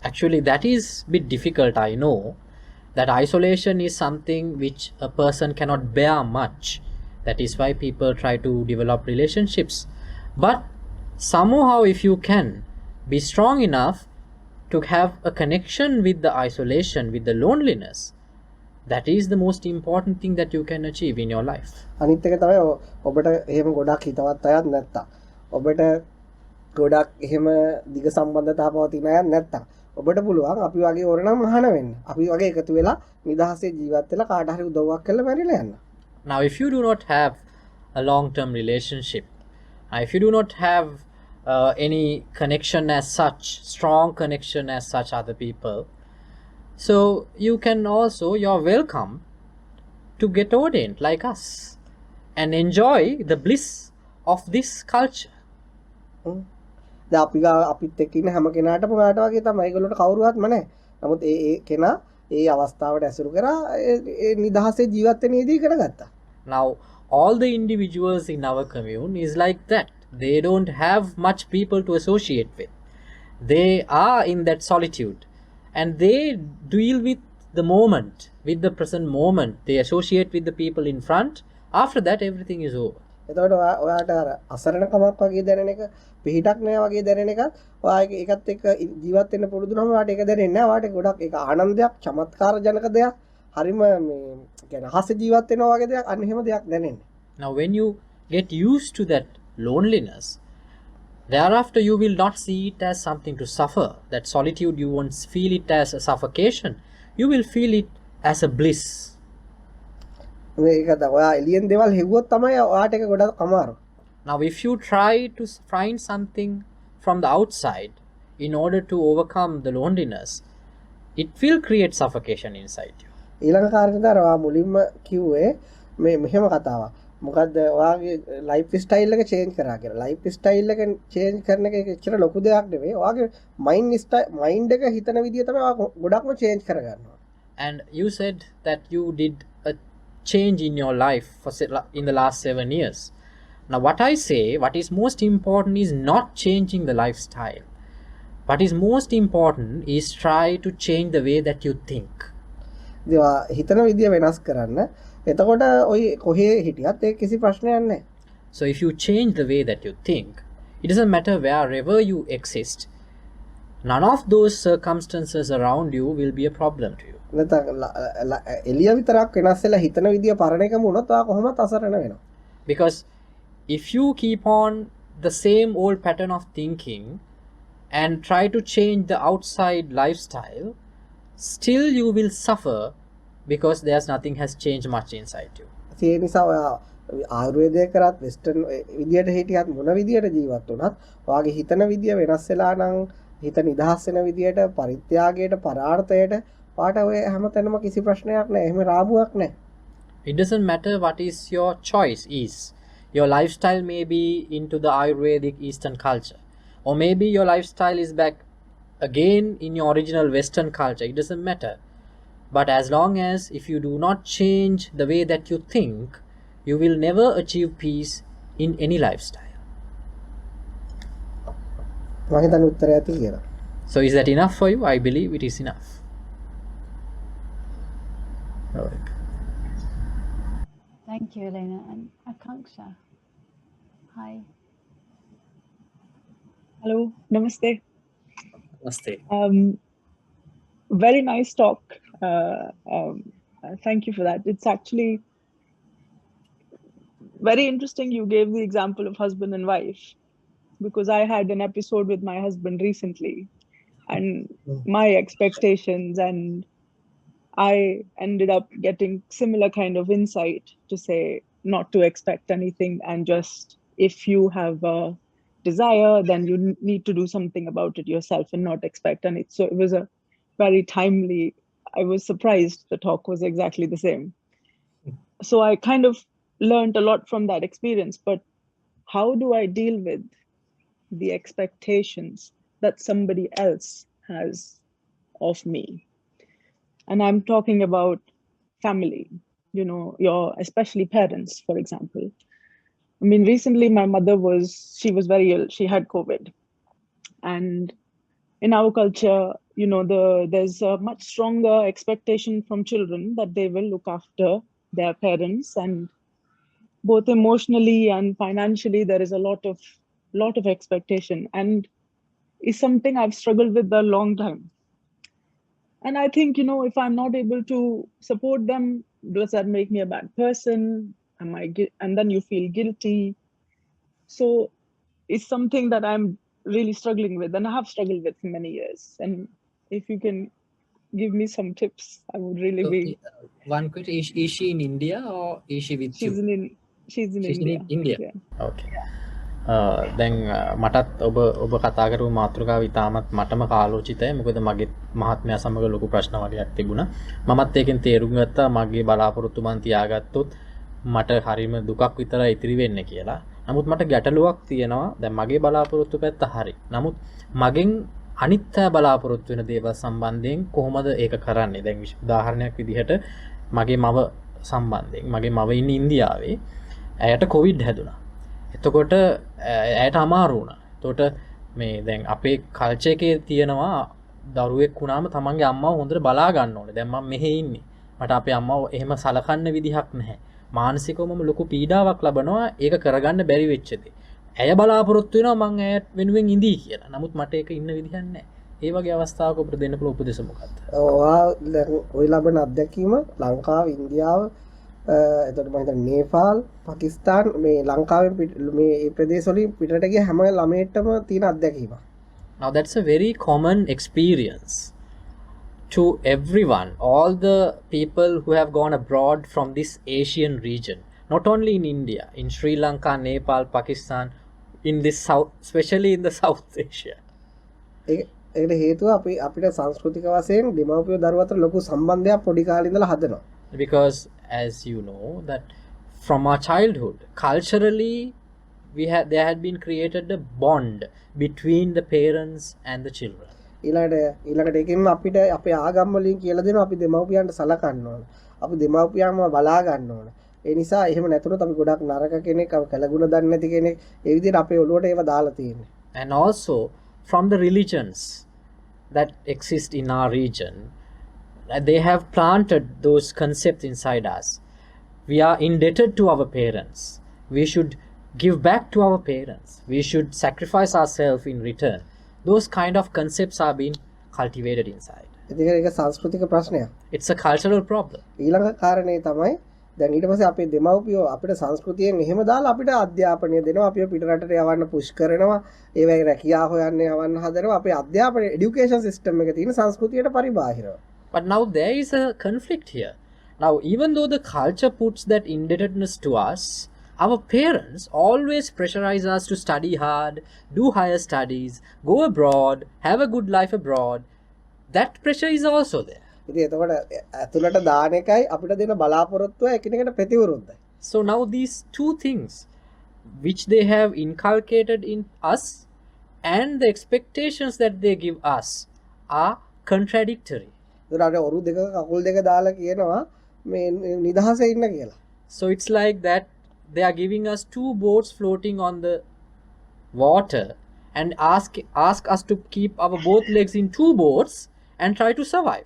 Actually that is a bit difficult. I know that isolation is something which a person cannot bear much. That is why people try to develop relationships. But somehow if you can be strong enough to have a connection with the isolation, with the loneliness, that is the most important thing that you can achieve in your life. අනිත් එක තමයි ඔබට එහෙම ගොඩක් හිතවත් අයත් නැත්තම් ඔබට ගොඩක් එහෙම දිග සම්බන්ධතා පවතින අයත් නැත්තම් ඔබට පුළුවන් අපි වගේ ඕරනම් මහාන වෙන්න. අපි වගේ එකතු වෙලා නිදහසේ ජීවත් වෙලා කාට හරි උදව්වක් කරලා මැරිලා යන්න. Now if you do not have a long-term relationship, if you do not have any connection as such, strong connection as such other people, so you're welcome to get ordained like us and enjoy the bliss of this culture. දැන් අපිත් එක්ක ඉන්න හැම කෙනාටම ඔයාට වගේ තමයි. ඒගොල්ලෝට කවුරුවත්ම නැහැ. නමුත් ඒ කෙනා ඒ අවස්ථාවට ඇසුරු කරා ඒ නිදහසේ ජීවත් වෙන ඉදී කරගත්තා. Now all the individuals in our commune is like that. They don't have much people to associate with. They are in that solitude and they deal with the moment, with the present moment. They associate with the people in front. After that everything is over. එතකොට ඔයාට අර අසරණකමක් වගේ දැනෙන එක, පිහිටක් නැහැ වගේ දැනෙන එකත් ඔයාගේ ඒකත් එක්ක ජීවත් වෙන්න පුරුදු නම් ඔයාට ඒක දැනෙන්නේ නැහැ. ඔයාට ගොඩක් ඒක ආනන්දයක්, චමත්කාර ජනක දෙයක්, හරිම මේ කියන්නේ හස ජීවත් වෙනවා වගේ දෙයක්, අන්න එහෙම දෙයක් දැනෙන්නේ. Now when you get used to that loneliness, thereafter you will not see it as something to suffer. That solitude, you won't feel it as a suffocation. You will feel it as a bliss. මේක ඔයා එලියෙන් දේවල් හෙව්වොත් තමයි ඔයාට ඒක ගොඩක් අමාරු. Now if you try to find something from the outside in order to overcome the loneliness, it will create suffocation inside you. ඊළඟ කාරණේ තමයි ඔයා මුලින්ම කිව්වේ මේ මෙහෙම කතාවක්. මොකක්ද ඔයාගේ ලයිෆ් ස්ටයිල් එක චේන්ජ් කරා කියලා. ලයිෆ් ස්ටයිල් එක චේන්ජ් කරන එක එච්චර ලොකු දෙයක් නෙවෙයි. ඔයාගේ මයින්ඩ් එක හිතන විදිය තමයි ඔයා ගොඩක්ම චේන්ජ් කරගන්නවා. And you said that you did a change in your life in the last 7 years. Now what I say, what is most important is not changing the lifestyle. What is most important is try to change the way that you think. හිතන විදිය වෙනස් කරන්න. එතකොට ඔය කොහේ හිටියත් ඒක කිසි ප්‍රශ්නයක් නැහැ. So if you change the way that you think, it doesn't matter wherever you exist, none of those circumstances around you will be a problem to you. එළිය විතරක් වෙනස් වෙලා හිතන විදිය පරණ එකම වුණොත් ඔයා කොහොමත් අසරණ වෙනවා. Because if you keep on the same old pattern of thinking and try to change the outside lifestyle, still you will suffer because there's nothing has changed much inside you. ඒ නිසා ඔයා ආයුර්වේදය කරත් වෙස්ටර්න් විදියට හිටියත් මොන විදියට ජීවත් වුණත් ඔයාගේ හිතන විදිය වෙනස් වෙලා නම් හිත නිදහස් වෙන විදියට පරිත්‍යාගයට පරාර්ථයට පාට ඔය හැමතැනම කිසි ප්‍රශ්නයක් නැහැ. එහෙම රාමුවක් නැහැ. It doesn't matter what is your choice is. Your lifestyle may be into the Ayurvedic Eastern culture, or maybe your lifestyle is back again in your original Western culture. It doesn't matter. But as long as if you do not change the way that you think, you will never achieve peace in any lifestyle. මම හිතන්නේ උත්තරය ඇති කියලා. So is that enough for you? I believe it is enough. Alright. Thank you, Elena. And Akanksha. Hi. Hello, namaste. Namaste. Very nice talk. Thank you for that. It's actually very interesting. You gave the example of husband and wife, because I had an episode with my husband recently, and my expectations, and I ended up getting similar kind of insight to say not to expect anything, and just if you have a desire, then you need to do something about it yourself and not expect anything. So it was a very timely, I was surprised the talk was exactly the same. So I kind of learned a lot from that experience, but how do I deal with the expectations that somebody else has of me? And I'm talking about family, you know, especially parents, for example. I mean, recently my mother she was very ill. She had COVID. And in our culture, you know, there's a much stronger expectation from children that they will look after their parents, and both emotionally and financially, there is a lot of expectation, and is something I've struggled with a long time. And I think, you know, if I'm not able to support them, does that make me a bad person? And then you feel guilty. So it's something that I'm really struggling with, and I have struggled with for many years. And if you can give me some tips, I would really be. One question: is she in India or is she with you? She's in India. Yeah. Okay. දැන් මටත් ඔබ කතා කරපු මාතෘකාව ඉතාමත් මටම කාලෝචිතයි. මොකද මගේ මහත්මයා සමග ලොකු ප්‍රශ්න වගේක් තිබුණා. මමත් ඒකෙන් තේරුම් ගත්තා මගේ බලාපොරොත්තු මන් තියාගත්තොත් මට හරිම දුකක් විතරයි ඉතිරි වෙන්නේ කියලා. නමුත් මට ගැටලුවක් තියෙනවා. දැන් මගේ බලාපොරොත්තු පැත්ත හරි. නමුත් මගෙන් අනිත් අය බලාපොරොත්තු වෙන දේවල් සම්බන්ධයෙන් කොහොමද ඒක කරන්නේ? දැන් උදාහරණයක් විදිහට මගේ මව සම්බන්ධයෙන් මගේ මව ඉන්නේ ඉන්දියාවේ. ඇයට කොවිඩ් හැදුනා. එතකොට ඇයට අමාරු වුණා. එතකොට මේ දැන් අපේ කල්චර් එකේ තියෙනවා දරුවෙක් වුණාම තමන්ගේ අම්මව හොඳට බලා ගන්න ඕනේ. දැන් මම මෙහෙ ඉන්නේ. මට අපේ අම්මව එහෙම සලකන්න විදිහක් නැහැ. මානසිකවම ලොකු පීඩාවක් ලබනවා. ඒක කරගන්න බැරි වෙච්ච දේ. ඇය බලාපොරොත්තු වෙනවා මං ඇයට වෙනුවෙන් ඉඳී කියලා. නමුත් මට ඒක ඉන්න විදිහක් නැහැ. ඒ වගේ අවස්ථාවක අපිට දෙන්න පුළුවන් උපදෙස් මොකක්ද? ඔය ලබන අත්දැකීම ලංකාව, ඉන්දියාව, එතකොට මම හිතන්නේ නේපාල්, පාකිස්තාන්, මේ ලංකාවෙන් මේ ප්‍රදේශ වලින් පිටරට ගිය හැම ළමයෙක්ටම තියෙන අත්දැකීමක්. Now that's a very common experience to everyone, all the people who have gone abroad from this Asian region, not only in India, in Sri Lanka, Nepal, Pakistan, in this south, especially in the South Asia. ඒකට හේතුව අපිට සංස්කෘතික වශයෙන් දෙමව්පියෝ දරුවෝ අතර ලොකු සම්බන්ධයක් පොඩි කාලේ ඉඳලා හදනවා. Because as you know that from our childhood, culturally, there had been created a bond between the parents and the children. ඊළඟට ඒකෙන් අපිට අපේ ආගම් වලින් කියලා දෙනවා අපි දෙමව්පියන්ට සලකන්න ඕන. අපි දෙමව්පියන්ව බලා ගන්න ඕන. ඒ නිසා එහෙම නැතුනොත් අපි ගොඩක් නරක කෙනෙක්, අපි කලගුණ දන්නේ නැති කෙනෙක්. ඒ විදිහට අපේ ඔළුවට ඒව දාලා තියෙන්නේ. And also from the religions that exist in our region, they have planted those concepts inside us. We are indebted to our parents. We should give back to our parents. We should sacrifice ourselves in return. Those kind of concepts are being cultivated inside. ඒක සංස්කෘතික ප්‍රශ්නයක්. It's a cultural problem. ඊළඟ කාරණේ තමයි දැන් ඊට පස්සේ අපේ දෙමව්පියෝ අපිට සංස්කෘතියෙන් එහෙම දාලා අපිට අධ්‍යාපනය දෙනවා. අපිව පිටරටට යවන්න පුෂ් කරනවා. ඒවයි රැකියාව හොයන්න යවන්න හදනවා. අපේ අධ්‍යාපන এডুকেෂන් සිස්ටම් එක තියෙන සංස්කෘතියට පරිබාහිරව. But now there is a conflict here. Now, even though the culture puts that indebtedness to us, our parents always pressurize us to study hard, do higher studies, go abroad, have a good life abroad. That pressure is also there. ඉතින් එතකොට ඇතුළට දාන එකයි අපිට දෙන බලාපොරොත්තුව එකිනෙකට ප්‍රතිවිරුද්ධයි. So now these two things which they have inculcated in us and the expectations that they give us are contradictory. ඒකට ඔරු දෙක කකුල් දෙක දාලා කියනවා මේ නිදහසේ ඉන්න කියලා. So it's like that they are giving us two boats floating on the water and ask us to keep our both legs in two boats and try to survive.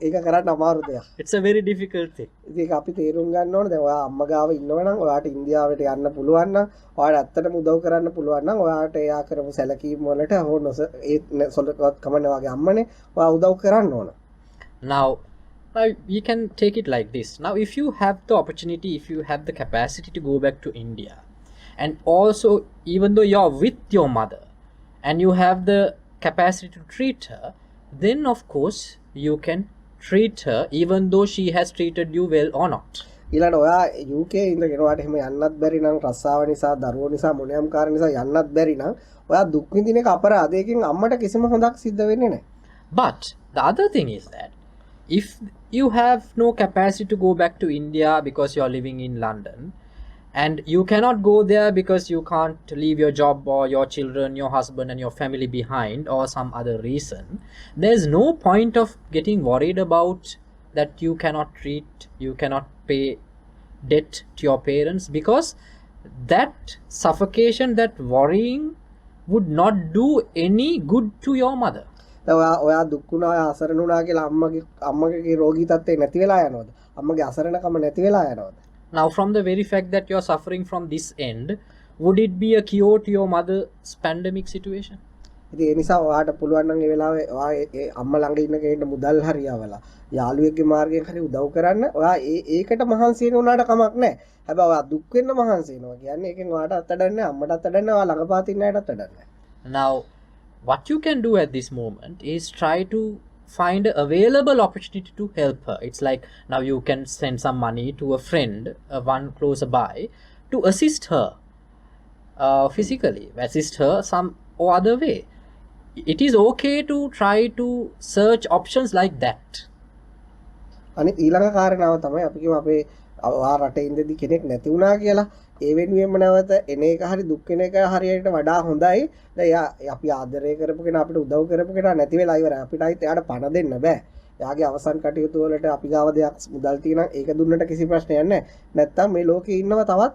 ඒක කරන්න අමාරු දෙයක්. It's a very difficult thing. ඉතින් ඒක අපි තේරුම් ගන්න ඕනේ. දැන් ඔයා අම්මා ගාව ඉන්නවනම් ඔයාට ඉන්දියාවට යන්න පුළුවන් නම් ඔයාට ඇත්තටම උදව් කරන්න පුළුවන් නම් ඔයාට එයා කරපු සැලකීම් වලට හොනොස ඒ සොලකවත් කමන්නේ වගේ අම්මනේ ඔයා උදව් කරන්න ඕන. Now we can take it like this. Now if you have the opportunity, if you have the capacity to go back to India, and also even though you're with your mother and you have the capacity to treat her, then of course you can treat her even though she has treated you well or not. ඊළඟ ඔයා UK ඉඳගෙන ඔයාට එහෙම යන්නත් බැරි නම් රස්සාව නිසා දරුවෝ නිසා මොනියම් කාරණා නිසා යන්නත් බැරි නම් ඔයා දුක් විඳින එක අපරාධයකින් අම්මට කිසිම හොඳක් සිද්ධ වෙන්නේ නැහැ. But the other thing is that if you have no capacity to go back to India because you are living in London and you cannot go there because you can't leave your job or your children, your husband and your family behind or some other reason, there's no point of getting worried about that you cannot pay debt to your parents, because that suffocation, that worrying would not do any good to your mother. ඔයා දුක් වුණා අසරණ වුණා කියලා අම්මගේ රෝගී තත්ත්වේ නැති වෙලා යනවද? අම්මගේ අසරණකම නැති වෙලා යනවද? Now from the very fact that you're suffering from this end, would it be a cure to your mother's pandemic situation? ඉතින් ඒ නිසා ඔයාට පුළුවන් නම් ඒ වෙලාවේ ඔයා ඒ අම්මා ළඟ ඉන්න කෙනෙක්ට මුදල් හරි යවලා යාළුවෙක්ගේ මාර්ගයෙන් හරි උදව් කරන්න. ඔයා ඒකට මහන්සි වෙන උනාට කමක් නැහැ. හැබැයි ඔයා දුක් වෙන්න මහන්සි වෙනවා කියන්නේ ඒකෙන් ඔයාට අත්දැකන්නේ අම්මට අත්දැකන්නේ ඔයා ළඟ පාතින් අයට අත්දැකන්නේ. Now what you can do at this moment is try to find an available opportunity to help her. It's like now you can send some money to a friend, one close by, to assist her physically, assist her some or other way. It is okay to try to search options like that. අනිත් ඊළඟ කාරණාව තමයි අපි කියමු අපේ රටේ ඉඳදී කෙනෙක් නැති වුණා කියලා ඒ වෙනුවෙන්ම නැවත එන එක හරි දුක් වෙන එක හරියට වඩා හොඳයි. දැන් අපි ආදරය කරපු කෙනා අපිට උදව් කරපු කෙනා නැති වෙලා ඉවරයි. අපිට අයිත් එයාට පණ දෙන්න බෑ. එයාගේ අවසන් කටයුතු වලට අපි ගාව දෙයක් මුදල් තියෙනවා ඒක දුන්නට කිසි ප්‍රශ්නයක් නැහැ. නැත්තම් මේ ලෝකේ ඉන්නව තවත්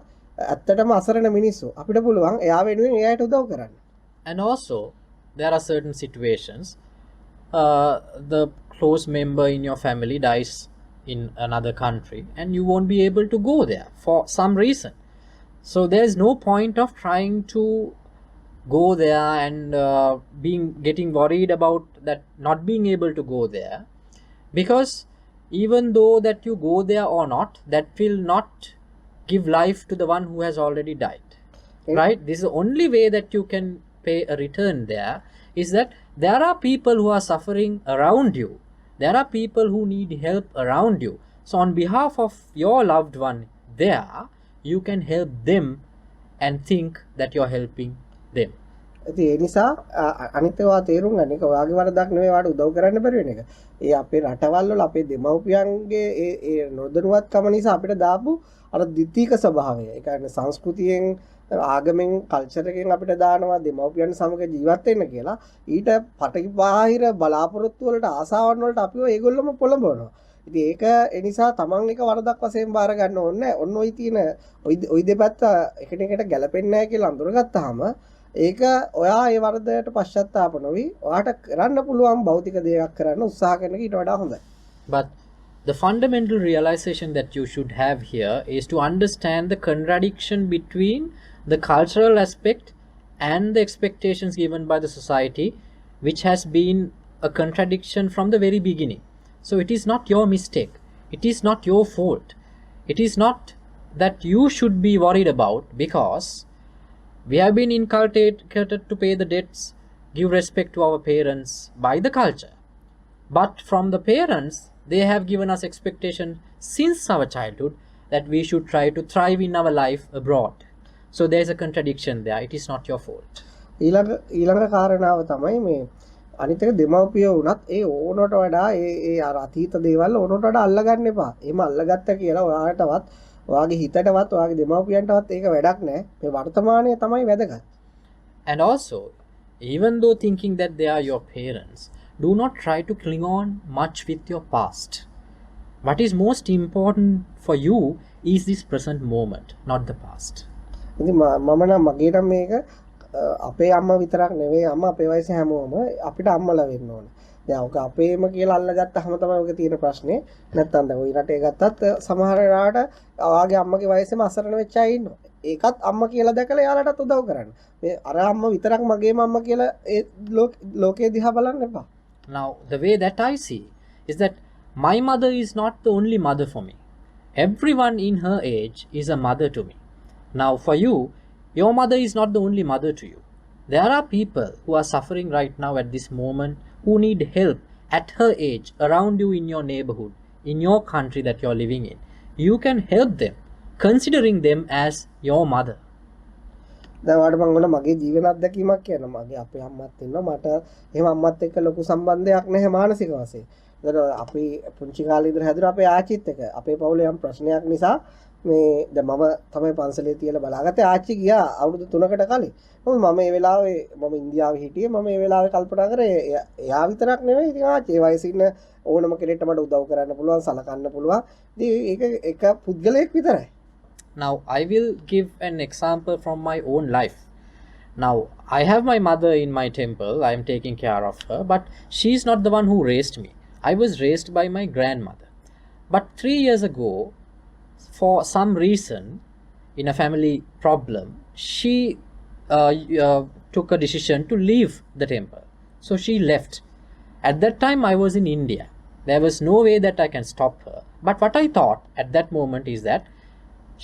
ඇත්තටම අසරණ මිනිස්සු. අපිට පුළුවන් එයා වෙනුවෙන් එයාට උදව් කරන්න. And also there are certain situations the close member in your family dies in another country and you won't be able to go there for some reason. So there's no point of trying to go there and getting worried about that not being able to go there, because even though that you go there or not, that will not give life to the one who has already died. Right? This is the only way that you can pay a return there, is that there are people who are suffering around you. There are people who need help around you. So on behalf of your loved one there, you can help them and think that you're helping them. ඉතින් ඒ නිසා අනිත් ඒවා තේරුම් ගන්න එක ඔයාගේ වරදක් නෙවෙයි වාට උදව් කරන්න බැරි වෙන එක. ඒ අපේ රටවල් වල අපේ දෙමව්පියන්ගේ ඒ නොදැනුවත්කම නිසා අපිට දාපු අර ද්විතීක ස්වභාවය. ඒ කියන්නේ සංස්කෘතියෙන් ආගමෙන් කල්චර් එකෙන් අපිට දානවා දෙමව්පියන් සමග ජීවත් වෙන්න කියලා. ඊට පටවිබාහිර බලාපොරොත්තු වලට ආසාවන් වලට අපිව ඒගොල්ලොම පොළඹවනවා. ඉතින් ඒක ඒ නිසා තමන් එක වරදක් වශයෙන් බාර ගන්න ඕනේ නැහැ. ඔන්න ඔය තියෙන ඔය දෙපැත්ත එකිනෙකට ගැලපෙන්නේ නැහැ කියලා අඳුරගත්තාම ඒක ඔයා ඒ වරදයට පශ්චාත්තාප නොවි ඔයාට කරන්න පුළුවන් භෞතික දෙයක් කරන්න උත්සාහ කරන එක ඊට වඩා හොඳයි. But the fundamental realization that you should have here is to understand the contradiction between the cultural aspect and the expectations given by the society, which has been a contradiction from the very beginning. So it is not your mistake. It is not your fault. It is not that you should be worried about, because we have been inculcated to pay the debts, give respect to our parents by the culture. But from the parents, they have given us expectation since our childhood that we should try to thrive in our life abroad. So there is a contradiction there. It is not your fault. ඊළඟ කාරණාව තමයි මේ අනිත් එක දෙමව්පියෝ වුණත් ඒ ඕනට වඩා ඒ අර අතීත දේවල් ඕනට වඩා අල්ලගන්න එපා. එහෙම අල්ලගත්ත කියලා ඔයාටවත් ඔයාගේ හිතටවත් ඔයාගේ දෙමව්පියන්ටවත් ඒක වැඩක් නැහැ. මේ වර්තමානයේ තමයි වැදගත්. And also, even though thinking that they are your parents, do not try to cling on much with your past. What is most important for you is this present moment, not the past. ඉතින් මම නම් මගේ නම් මේක අපේ අම්මා විතරක් නෙවෙයි අම්මා අපේ වයසේ හැමෝම අපිට අම්මලා වෙන්න ඕන. දැන් ඔක අපේම කියලා අල්ලගත්තාම තමයි ඔක තියෙන ප්‍රශ්නේ. නැත්තම් දැන් ওই රටේ ගත්තත් සමහර වෙලාවට ඔයාගේ අම්මගේ වයසේම අසරණ වෙච්ච අය ඉන්නවා. ඒකත් අම්මා කියලා දැකලා එයාලටත් උදව් කරන්න. මේ අර අම්මා විතරක් මගේම අම්මා කියලා ඒ ලෝකේ දිහා බලන්න එපා. Now, the way that I see is that my mother is not the only mother for me. Everyone in her age is a mother to me. Now, for you, your mother is not the only mother to you. There are people who are suffering right now at this moment, who need help at her age, around you in your neighborhood, in your country that you are living in. You can help them, considering them as your mother. දැන් වාට මම උන මගේ ජීවන අත්දැකීමක් කියනවා. මගේ අපේ අම්මත් ඉන්නවා. මට එහෙම අම්මත් එක්ක ලොකු සම්බන්ධයක් නැහැ මානසික වශයෙන්. ඒතර අපි පුංචි කාලේ ඉඳලා හැදුණා අපේ ආච්චිත් එක්ක. අපේ පවුලේ යම් ප්‍රශ්නයක් නිසා මේ දැන් මම තමයි පන්සලේ තියලා බලාගත්තේ. ආච්චි ගියා අවුරුදු 3කට කලින්. මම මේ වෙලාවේ මම ඉන්දියාවේ හිටියේ. මම මේ වෙලාවේ කල්පනා කරේ එයා විතරක් නෙවෙයි ඉතින් ආච්චි ඒ වයසේ ඉන්න ඕනම කෙනෙක්ට මට උදව් කරන්න පුළුවන්, සලකන්න පුළුවන්. ඉතින් ඒක එක පුද්ගලයෙක් විතරයි. Now, I will give an example from my own life. Now, I have my mother in my temple. I am taking care of her, but she is not the one who raised me. I was raised by my grandmother. But 3 years ago, for some reason, in a family problem, she took a decision to leave the temple. So she left. At that time, I was in India. There was no way that I can stop her. But what I thought at that moment is that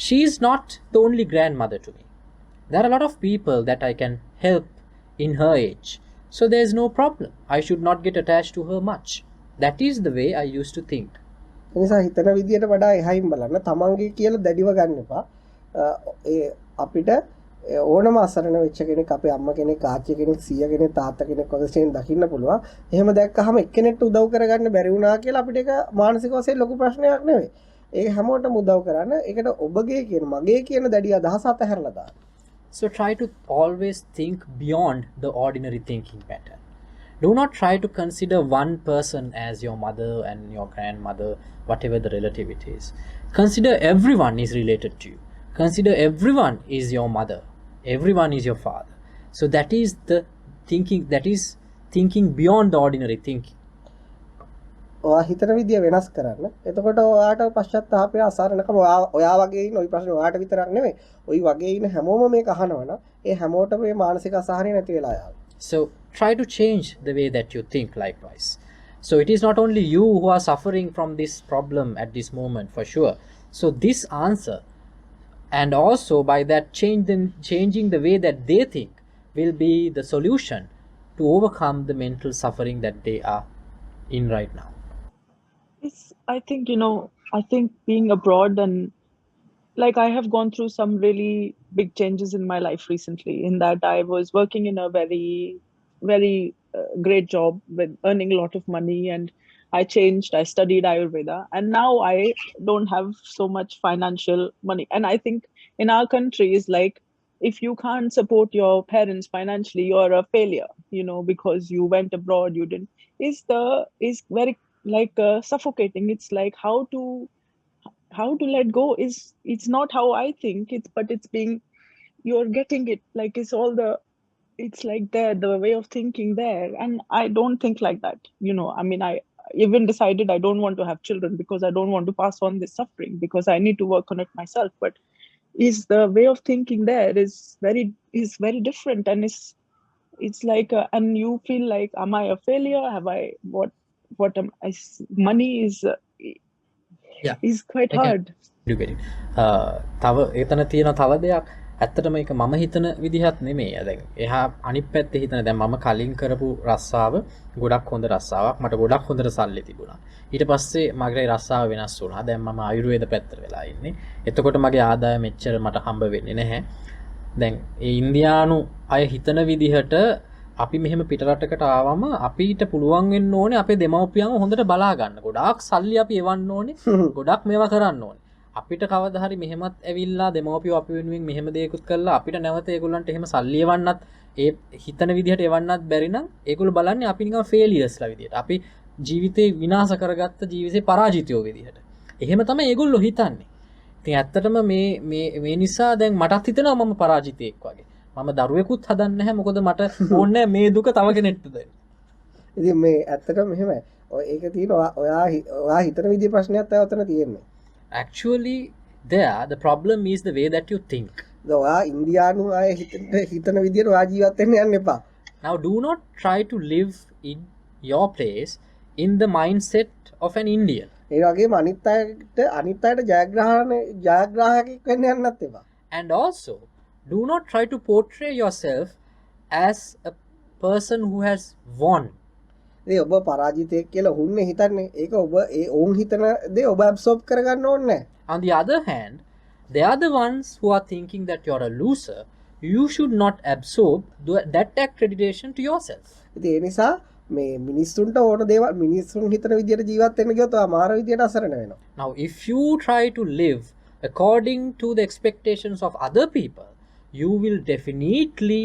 she is not the only grandmother to me. There are a lot of people that I can help in her age. So there is no problem. I should not get attached to her much. That is the way I used to think. එනිසා හිතන විදියට වඩා එහයින් බලන්න තමන්ගේ කියලා දැඩිව ගන්න එපා. ඒ අපිට ඕනම අසරණ වෙච්ච කෙනෙක් අපේ අම්මා කෙනෙක් ආච්චි කෙනෙක් සීයා කෙනෙක් තාත්තා කෙනෙක් වගේම දකින්න පුළුවන්. එහෙම දැක්කහම එක්කෙනෙක්ට උදව් කරගන්න බැරි වුණා කියලා අපිට ඒක මානසික වශයෙන් ලොකු ප්‍රශ්නයක් නෙවෙයි. ඒ හැමෝටම උදව් කරන්න ඒකට ඔබගේ කියන මගේ කියන දැඩි අදහස අතහැරලා දාන්න. So try to always think beyond the ordinary thinking pattern. Do not try to consider one person as your mother and your grandmother, whatever the relative it is. Consider everyone is related to you. Consider everyone is your mother. Everyone is your father. So that is the thinking, that is thinking beyond the ordinary thinking. ඔයා හිතන විදිය වෙනස් කරන්න. එතකොට ඔයාට පශ්චාත්තාපය අසරණකම ඔයා වගේ ඉන්න ওই ප්‍රශ්නේ ඔයාට විතරක් නෙමෙයි. ওই වගේ ඉන්න හැමෝම මේක අහනවනම් ඒ හැමෝටම මේ මානසික අසහනය නැති වෙලා යනවා. So try to change the way that you think likewise. So it is not only you who are suffering from this problem at this moment, for sure. So this answer, and also by that changing the way that they think, will be the solution to overcome the mental suffering that they are in right now. I think, I think being abroad and like I have gone through some really big changes in my life recently, in that I was working in a very, very great job with earning a lot of money, and I changed, I studied Ayurveda, and now I don't have so much financial money. And I think in our country is like, if you can't support your parents financially, you're a failure, you know, because you went abroad, you didn't, is very like suffocating. It's like how to let go is, it's not how I think it's, but it's being, you're getting it, like it's all the, it's like the way of thinking there. And I don't think like that, you know. I mean, I even decided I don't want to have children because I don't want to pass on this suffering, because I need to work on it myself. But is the way of thinking there is very different, and it's like and you feel like, am I a failure? Have I what am I? Money is quite hard. තව එතන තියෙන තව දෙයක් ඇත්තටම ඒක මම හිතන විදිහත් නෙමෙයි. දැන් එහා අනිත් පැත්තේ හිතන දැන් මම කලින් කරපු රස්සාව ගොඩක් හොඳ රස්සාවක්. මට ගොඩක් හොඳට සල්ලි තිබුණා. ඊට පස්සේ මගේ රස්සාව වෙනස් වුණා. දැන් මම ආයුර්වේද පැත්තට වෙලා ඉන්නේ. එතකොට මගේ ආදායම මෙච්චර මට හම්බ වෙන්නේ නැහැ. දැන් ඒ ඉන්දියානු අය හිතන විදිහට අපි මෙහෙම පිටරටකට ආවම අපිට පුළුවන් වෙන්න ඕනේ අපේ දෙමව්පියන්ව හොඳට බලා ගන්න. ගොඩාක් සල්ලි අපි එවන්න ඕනේ. ගොඩක් මේවා කරන්න ඕනේ. අපිට කවදා හරි මෙහෙමත් ඇවිල්ලා දෙමව්පියෝ අපි වෙනුවෙන් මෙහෙම දෙයක්ත් කරලා අපිට නැවත ඒගොල්ලන්ට එහෙම සල්ලි එවන්නත් ඒ හිතන විදිහට එවන්නත් බැරි නම් ඒගොල්ලෝ බලන්නේ අපි නිකන් ෆේලියර්ස්ලා විදිහට. අපි ජීවිතේ විනාශ කරගත්ත ජීවිතේ පරාජිතයෝ විදිහට. එහෙම තමයි ඒගොල්ලෝ හිතන්නේ. ඉතින් ඇත්තටම මේ නිසා දැන් මටත් හිතෙනවා මම පරාජිතයෙක් වගේ. මම දරුවෙකුත් හදන්නේ නැහැ, මොකද මට ඕනේ මේ දුක තව කෙනෙක්ට දෙන්න. ඉතින් මේ ඇත්තටම මෙහෙමයි. ඔය ඒක තියෙනවා ඔයා හිතන විදිහේ ප්‍රශ්නයක් තමයි උතන තියෙන්නේ. Actually there the problem is the way that you think. ඔයා ඉන්දියානු අය හිතන විදිහට ඔයා ජීවත් වෙන්න යන්න එපා. Now do not try to live in your place in the mindset of an Indian. ඒ වගේම අනිත් අයට ජයග්‍රාහකෙක් වෙන්න යන්නත් එපා. And also do not try to portray yourself as a person who has won. ඒ ඔබ පරාජිතයෙක් කියලා හුන්නේ හිතන්නේ. ඒක ඔබ ඒ ඔවුන් හිතන දේ ඔබ absorb කරගන්න ඕනේ නැහැ. On the other hand, they are the ones who are thinking that you're a loser. You should not absorb that accreditation to yourself. ඉතින් ඒ නිසා මේ මිනිස්සුන්ට ඕන දේවල් මිනිස්සුන් හිතන විදියට ජීවත් වෙන්න ගියොත් ඔයා මාර විදියට අසරණ වෙනවා. Now if you try to live according to the expectations of other people, you will definitely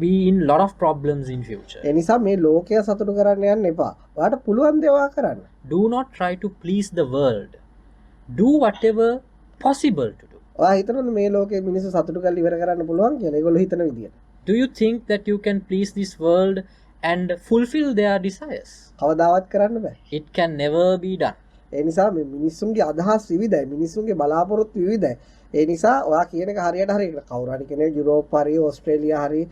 be in lot of problems in future. ඒ නිසා මේ ලෝකය සතුටු කරන්න යන්න එපා. ඔයාට පුළුවන් දේ ඔයා කරන්න. Do not try to please the world. Do whatever possible to do. ඔයා හිතනද මේ ලෝකේ මිනිස්සු සතුටු කරලා ඉවර කරන්න පුළුවන් කියලා? ඒගොල්ලෝ හිතන විදියට. Do you think that you can please this world and fulfill their desires? කවදාවත් කරන්න බෑ. It can never be done. ඒ නිසා මේ මිනිස්සුන්ගේ අදහස් විවිධයි. මිනිස්සුන්ගේ බලාපොරොත්තු විවිධයි. ඒ නිසා ඔයා කියන එක හරියට කවුරු හරි කෙනෙක් යුරෝප් හරි ඕස්ට්‍රේලියා හරි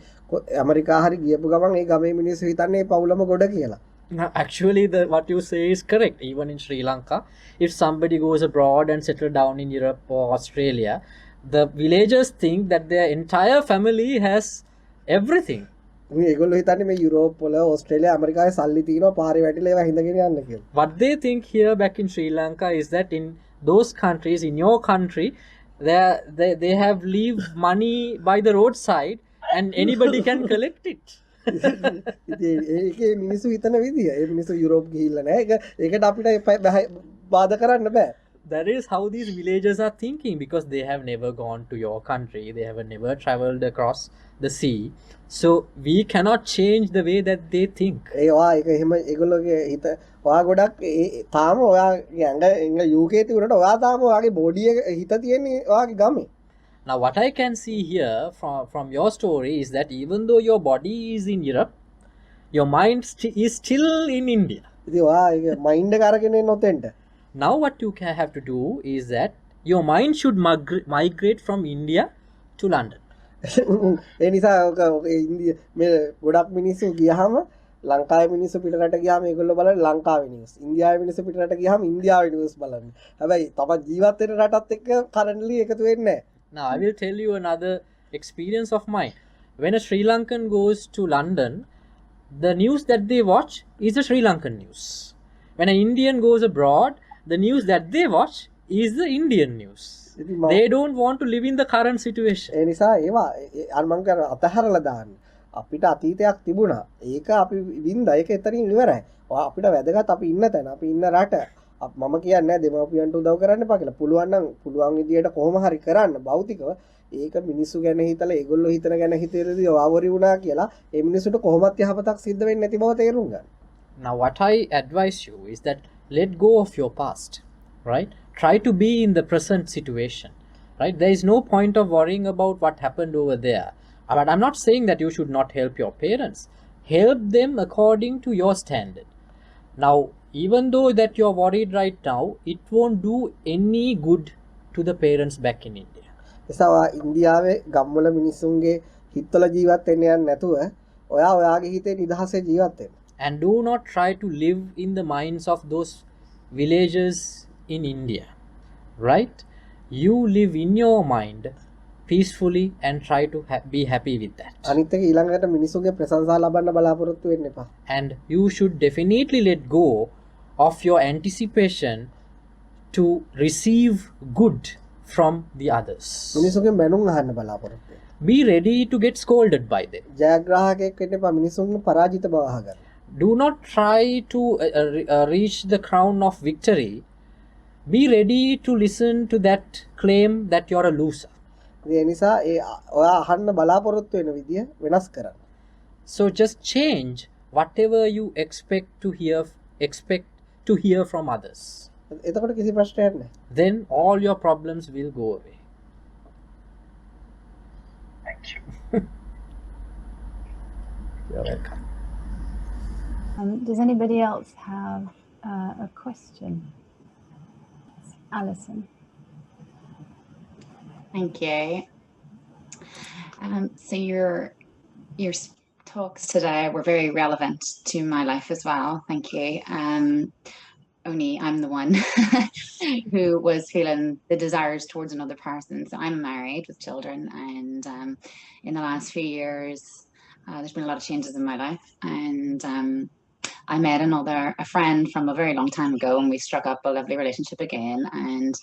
ඇමරිකා හරි ගියපු ගමන් ඒ ගමේ මිනිස්සු හිතන්නේ පවුලම ගොඩ කියලා. Now, actually, what you say is correct. Even in Sri Lanka, if somebody goes abroad and settle down in Europe or Australia, the villagers think that their entire family has everything. ඒගොල්ලෝ හිතන්නේ මේ Europe වල ඕස්ට්‍රේලියා ඇමරිකාවේ සල්ලි තියෙනවා පාරේ වැටිලා ඒවා හින්දගෙන යන්න කියලා. What they think here back in Sri Lanka is that in those countries, in your country, they have leave money by the roadside and anybody can collect it. ඒකේ මිනිස්සු හිතන විදිය. ඒ මිනිස්සු යුරෝප් ගිහිල්ලා නැහැ. ඒකට අපිට බාධා කරන්න බෑ. That is how these villagers are thinking, because they have never gone to your country, they have never traveled across the sea, so we cannot change the way that they think. ඒවා ඒක එහෙම ඒගොල්ලෝගේ හිත ඔයා ගොඩක් තාම ඔයාගේ ඇඟ UK තිබුණාට ඔයා තාම ඔයාගේ බොඩි එක හිත තියෙන්නේ ඔයාගේ ගමේ. Now what I can see here from your story is that even though your body is in Europe, your mind is still in India. ඉතින් ඔයා ඒක මයින්ඩ් එක අරගෙන එන්න ඔතෙන්ට. Now what you can have to do is that your mind should migrate from India to London. ඒ නිසා ඉන්දිය මේ ගොඩක් මිනිස්සු ගියාම ලංකාවේ මිනිස්සු පිටරට ගියාම ඒගොල්ලෝ බලන්නේ ලංකාවේ නිවුස්. ඉන්දියාවේ මිනිස්සු පිටරට ගියාම ඉන්දියාවේ නිවුස් බලන්නේ. හැබැයි තම ජීවත් වෙන රටත් එක්ක කරන්ට්ලි එකතු වෙන්නේ නැහැ. Now I will tell you another experience of mine. When a Sri Lankan goes to London, the news that they watch is the Sri Lankan news. When an Indian goes abroad, the news that they watch is the Indian news. They don't want to live in the current situation. ඒ නිසා ඒවා අර මං කියන අතහැරලා දාන්න. අපිට අතීතයක් තිබුණා. ඒක අපි වින්දා. ඒක එතනින් ඉවරයි. අපිට වැදගත් අපි ඉන්න තැන, අපි ඉන්න රට. මම කියන්නේ දෙමාපියන්ට උදව් කරන්න එපා කියලා. පුළුවන් නම් පුළුවන් විදියට කොහොම හරි කරන්න භෞතිකව. ඒක මිනිස්සු ගැන හිතලා ඒගොල්ලෝ හිතන ගැන හිතේදී වාවරි වුණා කියලා ඒ මිනිස්සුන්ට කොහොමත් යහපතක් සිද්ධ වෙන්නේ නැති බව තේරුම් ගන්න. Now what I advise you is that let go of your past, right? Try to be in the present situation, right? There is no point of worrying about what happened over there. But I'm not saying that you should not help your parents. Help them according to your standard. Now, even though that you're worried right now, it won't do any good to the parents back in India. එසා ඉන්දියාවේ ගම්වල මිනිස්සුන්ගේ හිතවල ජීවත් වෙන්න යන්නේ නැතුව ඔයා ඔයාගේ හිතේ නිදහසේ ජීවත් වෙන්න. And do not try to live in the minds of those villages in India, right? You live in your mind peacefully and try to be happy with that. අනිත් එක ඊළඟට මිනිස්සුන්ගේ ප්‍රශංසා ලබන්න බලාපොරොත්තු වෙන්න එපා. And you should definitely let go of your anticipation to receive good from the others. මිනිස්සුන්ගෙන් බැනුම් අහන්න බලාපොරොත්තු වෙන්න. Be ready to get scolded by them. ජයග්‍රාහකයෙක් වෙන්න එපා. මිනිස්සුන්ගේ පරාජිත බව අහගන්න. Do not try to reach the crown of victory. Be ready to listen to that claim that you're a loser. ඒ නිසා ඒ ඔයා අහන්න බලාපොරොත්තු වෙන විදිය වෙනස් කරන්න. So just change whatever you expect to hear from others. එතකොට කිසි ප්‍රශ්නයක් නැහැ. Then all your problems will go away. Thank you. You're welcome. Does anybody else have a question? Alison. Thank you. So your talks today were very relevant to my life as well. Thank you. Only I'm the one who was feeling the desires towards another person. So I'm married with children, and in the last few years, there's been a lot of changes in my life, and I met a friend from a very long time ago, and we struck up a lovely relationship again, and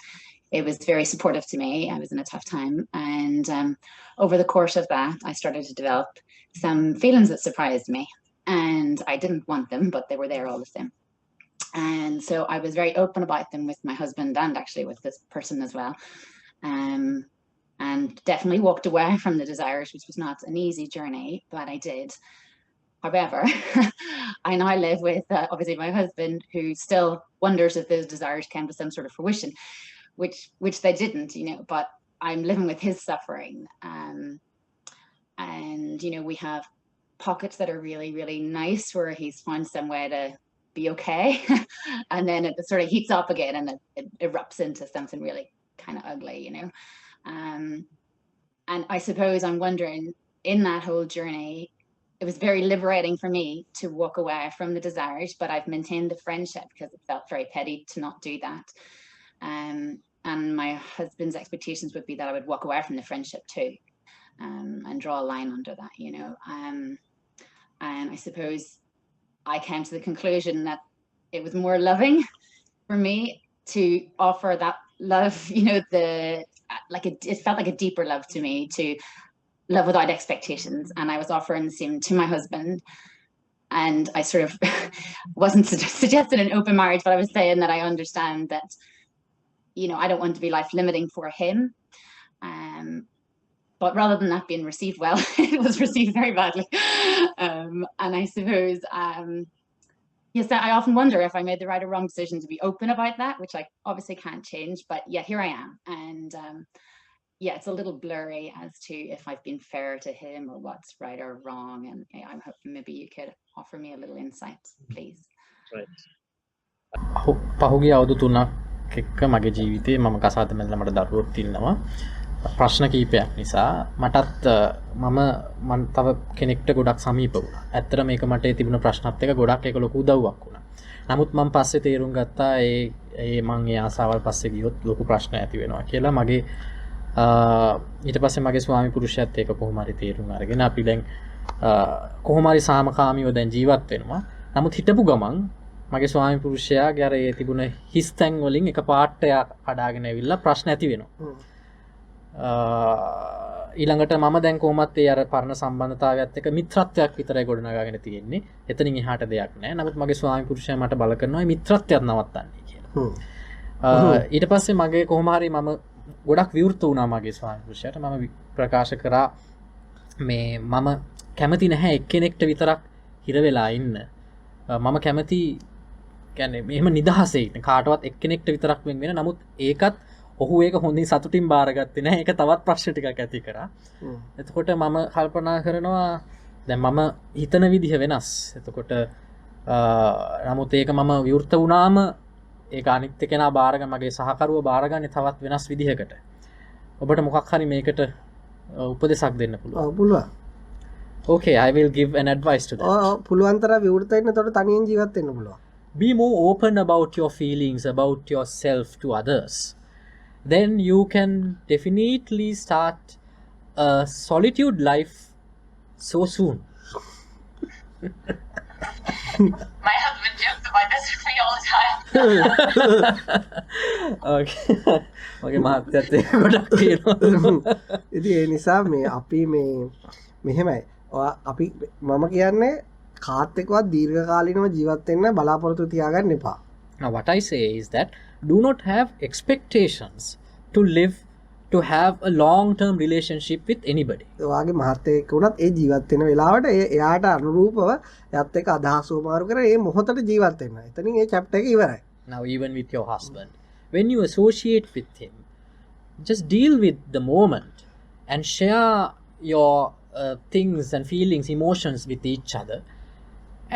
it was very supportive to me. I was in a tough time, and over the course of that, I started to develop some feelings that surprised me, and I didn't want them, but they were there all the same. And so I was very open about them with my husband and actually with this person as well, and definitely walked away from the desires, which was not an easy journey, but I did. However, I now live with obviously my husband, who still wonders if those desires came to some sort of fruition, which they didn't, but I'm living with his suffering. And, we have pockets that are really, really nice where he's found some way to be okay. And then it sort of heats up again and it erupts into something really kind of ugly, And I suppose I'm wondering, in that whole journey, it was very liberating for me to walk away from the desires, but I've maintained the friendship because it felt very petty to not do that. And my husband's expectations would be that I would walk away from the friendship too, and draw a line under that, And I suppose I came to the conclusion that it was more loving for me to offer that love, it felt like a deeper love to me, to love without expectations. And I was offering the same to my husband. And I sort of wasn't suggesting an open marriage, but I was saying that I understand that, I don't want to be life limiting for him. But rather than that being received well, it was received very badly. And I suppose, yes, I often wonder if I made the right or wrong decision to be open about that, which I obviously can't change. But yeah, here I am. And it's a little blurry as to if I've been fair to him or what's right or wrong. And I'm hoping maybe you could offer me a little insight, please. Right. පහුගිය අවුරුදු 3ක් එක්ක මගේ ජීවිතේ මම කසාද මැදලා මට දරුවෝ තින්නවා. ප්‍රශ්න කීපයක් නිසා මටත් මම තව කෙනෙක්ට ගොඩක් සමීප වුණා. ඇත්තට මේක මට තිබුණ ප්‍රශ්නත් එක ගොඩක් ඒක ලොකු උදව්වක් වුණා. නමුත් මම පස්සේ තේරුම් ගත්තා ඒ මං ඒ ආසාවල් පස්සේ ගියොත් ලොකු ප්‍රශ්න ඇති වෙනවා කියලා. මගේ ඊට පස්සේ මගේ ස්වාමි පුරුෂයාත් ඒක කොහොම හරි තේරුම් අරගෙන අපි දැන් කොහොම හරි සාමකාමීව දැන් ජීවත් වෙනවා. නමුත් හිටපු ගමන් මගේ ස්වාමි පුරුෂයාගේ අර ඒ තිබුණ හිස් තැන් වලින් එක පාට කඩාගෙන ඇවිල්ලා ප්‍රශ්න ඇති වෙනවා. ඊළඟට මම දැන් කොහොමත් ඒ අර පරණ සම්බන්ධතාවයත් එක්ක මිත්‍රත්වයක් විතරයි ගොඩනගාගෙන තියෙන්නේ. එතනින් එහාට දෙයක් නැහැ. නමුත් මගේ ස්වාමි පුරුෂයා මට බල කරනවා මේ මිත්‍රත්වයක් නවත්තන්නේ කියලා. ඊට පස්සේ මගේ කොහොම හරි මම ගොඩක් විවෘත වුණා මගේ ස්වාමි පුරුෂයාට. මම ප්‍රකාශ කරා මේ මම කැමති නැහැ එක්කෙනෙක්ට විතරක් හිර වෙලා ඉන්න. මම කැමති කියන්නේ මෙහෙම නිදහසේ ඉන්න කාටවත් එක්කෙනෙක්ට විතරක් වෙන නමුත් ඒකත් ඔහු ඒක හොඳින් සතුටින් බාරගත්තේ නැහැ. ඒක තවත් ප්‍රශ්න ටිකක් ඇති කරා. එතකොට මම කල්පනා කරනවා දැන් මම හිතන විදිහ වෙනස්. එතකොට නමුත් ඒක මම විවෘත වුණාම ඒක අනිත් කෙනා බාරගන්න මගේ සහකරුව බාරගන්නේ තවත් වෙනස් විදිහකට. ඔබට මොකක් හරි මේකට උපදෙසක් දෙන්න පුළුවන්. පුළුවන්. Okay, I will give an advice to that. පුළුවන් තරම් විවෘත වෙන්න එතකොට තනියෙන් ජීවත් වෙන්න පුළුවන්. Be more open about your feelings, about yourself to others. Then you can definitely start a solitude life so soon. My husband jokes about this with me all the time. Okay. Okay, මහත්තයත් ඒක ගොඩක් කියනවා. ඉතින් ඒ නිසා මේ අපි මේ මෙහෙමයි. අපි මම කියන්නේ කාත් එක්කවත් දීර්ඝකාලීනව ජීවත් වෙන්න බලාපොරොත්තු තියාගන්න එපා. Now what I say is that do not have expectations to live to have a long term relationship with anybody. ඔයාගේ මහත්තයෙක් වුණත් ඒ ජීවත් වෙන වෙලාවට එයාට අනුරූපව එයත් එක්ක අදහස් උමාරු කරලා ඒ මොහොතට ජීවත් වෙන්න. එතනින් ඒ chapter එක ඉවරයි. Now even with your husband, when you associate with him, just deal with the moment and share your things and feelings, emotions with each other,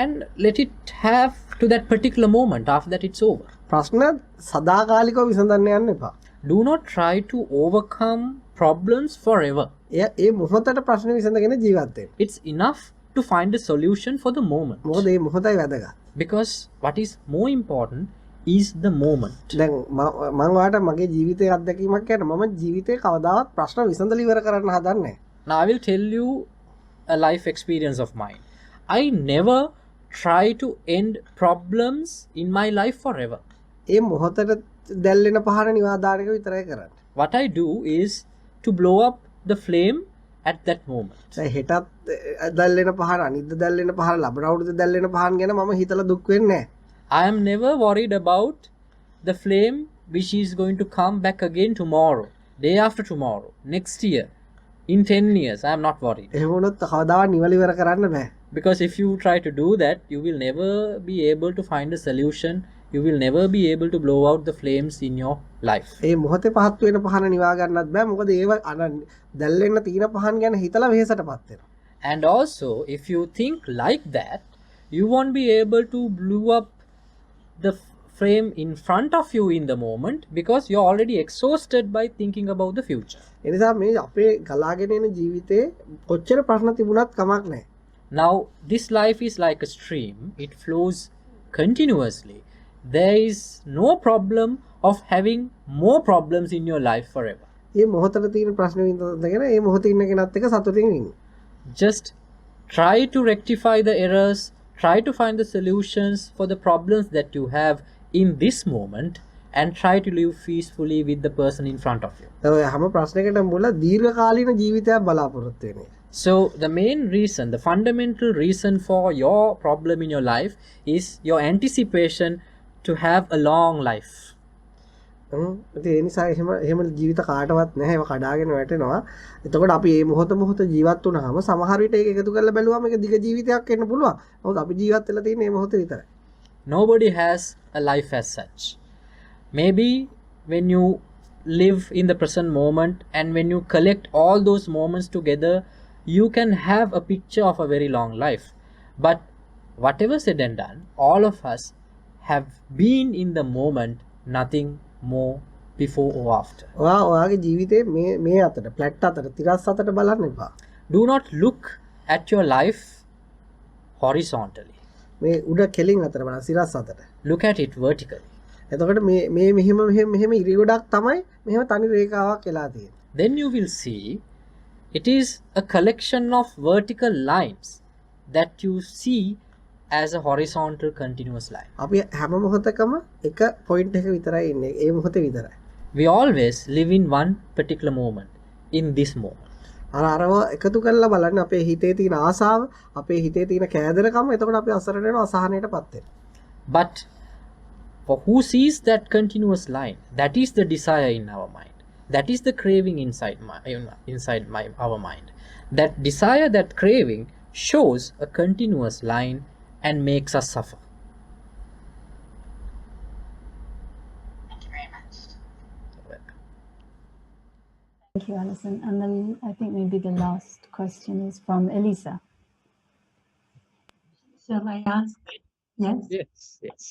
and let it have to that particular moment. After that, it's over. ප්‍රශ්න සදාකාලිකව විසඳන්න යන්න එපා. Do not try to overcome problems forever. ඒ මොහොතට ප්‍රශ්න විසඳගෙන ජීවත් වෙන්න. It's enough to find a solution for the moment. මොකද මේ මොහොතයි වැදගත්. Because what is more important is the moment. දැන් මම ඔයාලට මගේ ජීවිතයේ අත්දැකීමක් කියන්න මම ජීවිතේ කවදාවත් ප්‍රශ්න විසඳලා ඉවර කරන්න හදන්නේ නැහැ. Now I will tell you a life experience of mine. I never try to end problems in my life forever. ඒ මොහොතට දැල්ලෙන පහන නිවාදානක විතරයි කරන්නේ. What I do is to blow up the flame at that moment. දැන් හෙටත් දැල්ලෙන පහන අනිද්ද දැල්ලෙන පහන ලබන අවුරුද්ද දැල්ලෙන පහන් ගැන මම හිතලා දුක් වෙන්නේ නැහැ. I am never worried about the flame which is going to come back again tomorrow, day after tomorrow, next year, in 10 years. I am not worried. එහෙම වුණොත් කවදාවත් නිවල ඉවර කරන්න බෑ. Because if you try to do that, you will never be able to find a solution. You will never be able to blow out the flames in your life. ඒ මොහොතේ පහත් වෙන පහන නිවා ගන්නත් බෑ. මොකද ඒව දැල්ලෙන්න තියෙන පහන් ගැන හිතලා වෙහෙසටපත් වෙනවා. And also, if you think like that, you won't be able to blow up the frame in front of you in the moment because you're already exhausted by thinking about the future. එනිසා මේ අපේ ගලාගෙන එන ජීවිතේ කොච්චර ප්‍රශ්න තිබුණත් කමක් නැහැ. Now, this life is like a stream. It flows continuously. There is no problem of having more problems in your life forever. මේ මොහොතේ තියෙන ප්‍රශ්න විඳගෙන මේ මොහොතේ ඉන්න කෙනත් එක්ක සතුටින් ඉන්න. Just try to rectify the errors, try to find the solutions for the problems that you have in this moment and try to live peacefully with the person in front of you. ඔය හැම ප්‍රශ්නයකටම මුල දීර්ඝකාලීන ජීවිතයක් බලාපොරොත්තු වෙන්නේ. So the main reason, the fundamental reason for your problem in your life is your anticipation to have a long life. ඒ නිසා එහෙම ජීවිත කාටවත් නැහැ. ඒව කඩාගෙන වැටෙනවා. එතකොට අපි මේ මොහොත ජීවත් වුණාම සමහර විට ඒක එකතු කරලා බැලුවම ඒක දිග ජීවිතයක් වෙන්න පුළුවන්. මොකද අපි ජීවත් වෙලා තියෙන්නේ මේ මොහොතේ විතරයි. Nobody has a life as such. Maybe when you live in the present moment and when you collect all those moments together, you can have a picture of a very long life. But whatever said and done, all of us have been in the moment, nothing more before or after. ඔයාගේ ජීවිතේ මේ අතට flat අතට තිරස් අතට බලන්න එපා. Do not look at your life horizontally. මේ උඩ කෙලින් අතට බලන්න සිරස් අතට. Look at it vertically. එතකොට මේ මෙහෙම ඉරි ගොඩක් තමයි මෙහෙම තනි රේඛාවක් වෙලා තියෙන්නේ. Then you will see it is a collection of vertical lines that you see as a horizontal continuous line. අපි හැම මොහොතකම එක පොයින්ට් එක විතරයි ඉන්නේ. ඒ මොහොතේ විතරයි. We always live in one particular moment, in this moment. අරව එකතු කරලා බලන්න අපේ හිතේ තියෙන ආසාව, අපේ හිතේ තියෙන කෑදරකම, එතකොට අපි අසරණ වෙනවා, අසහනයටපත් වෙනවා. But for who sees that continuous line, that is the desire in our mind. That is the craving inside our mind. That desire, that craving shows a continuous line and makes us suffer. Thank you very much. Thank you, Alison. And then I think maybe the last question is from Elisa. Shall I ask? Yes. Yes.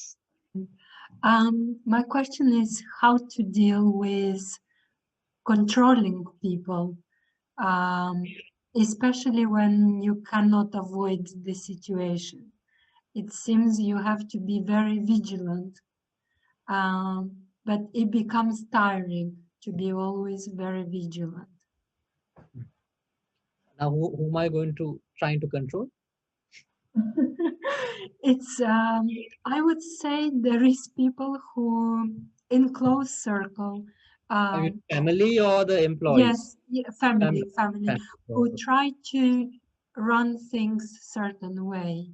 My question is how to deal with controlling people, especially when you cannot avoid the situation. It seems you have to be very vigilant, but it becomes tiring to be always very vigilant. Now, who am I going to trying to control? It's I would say there is people who in close circle, I mean, family or the employees? yes, family Family. who try to run things certain way,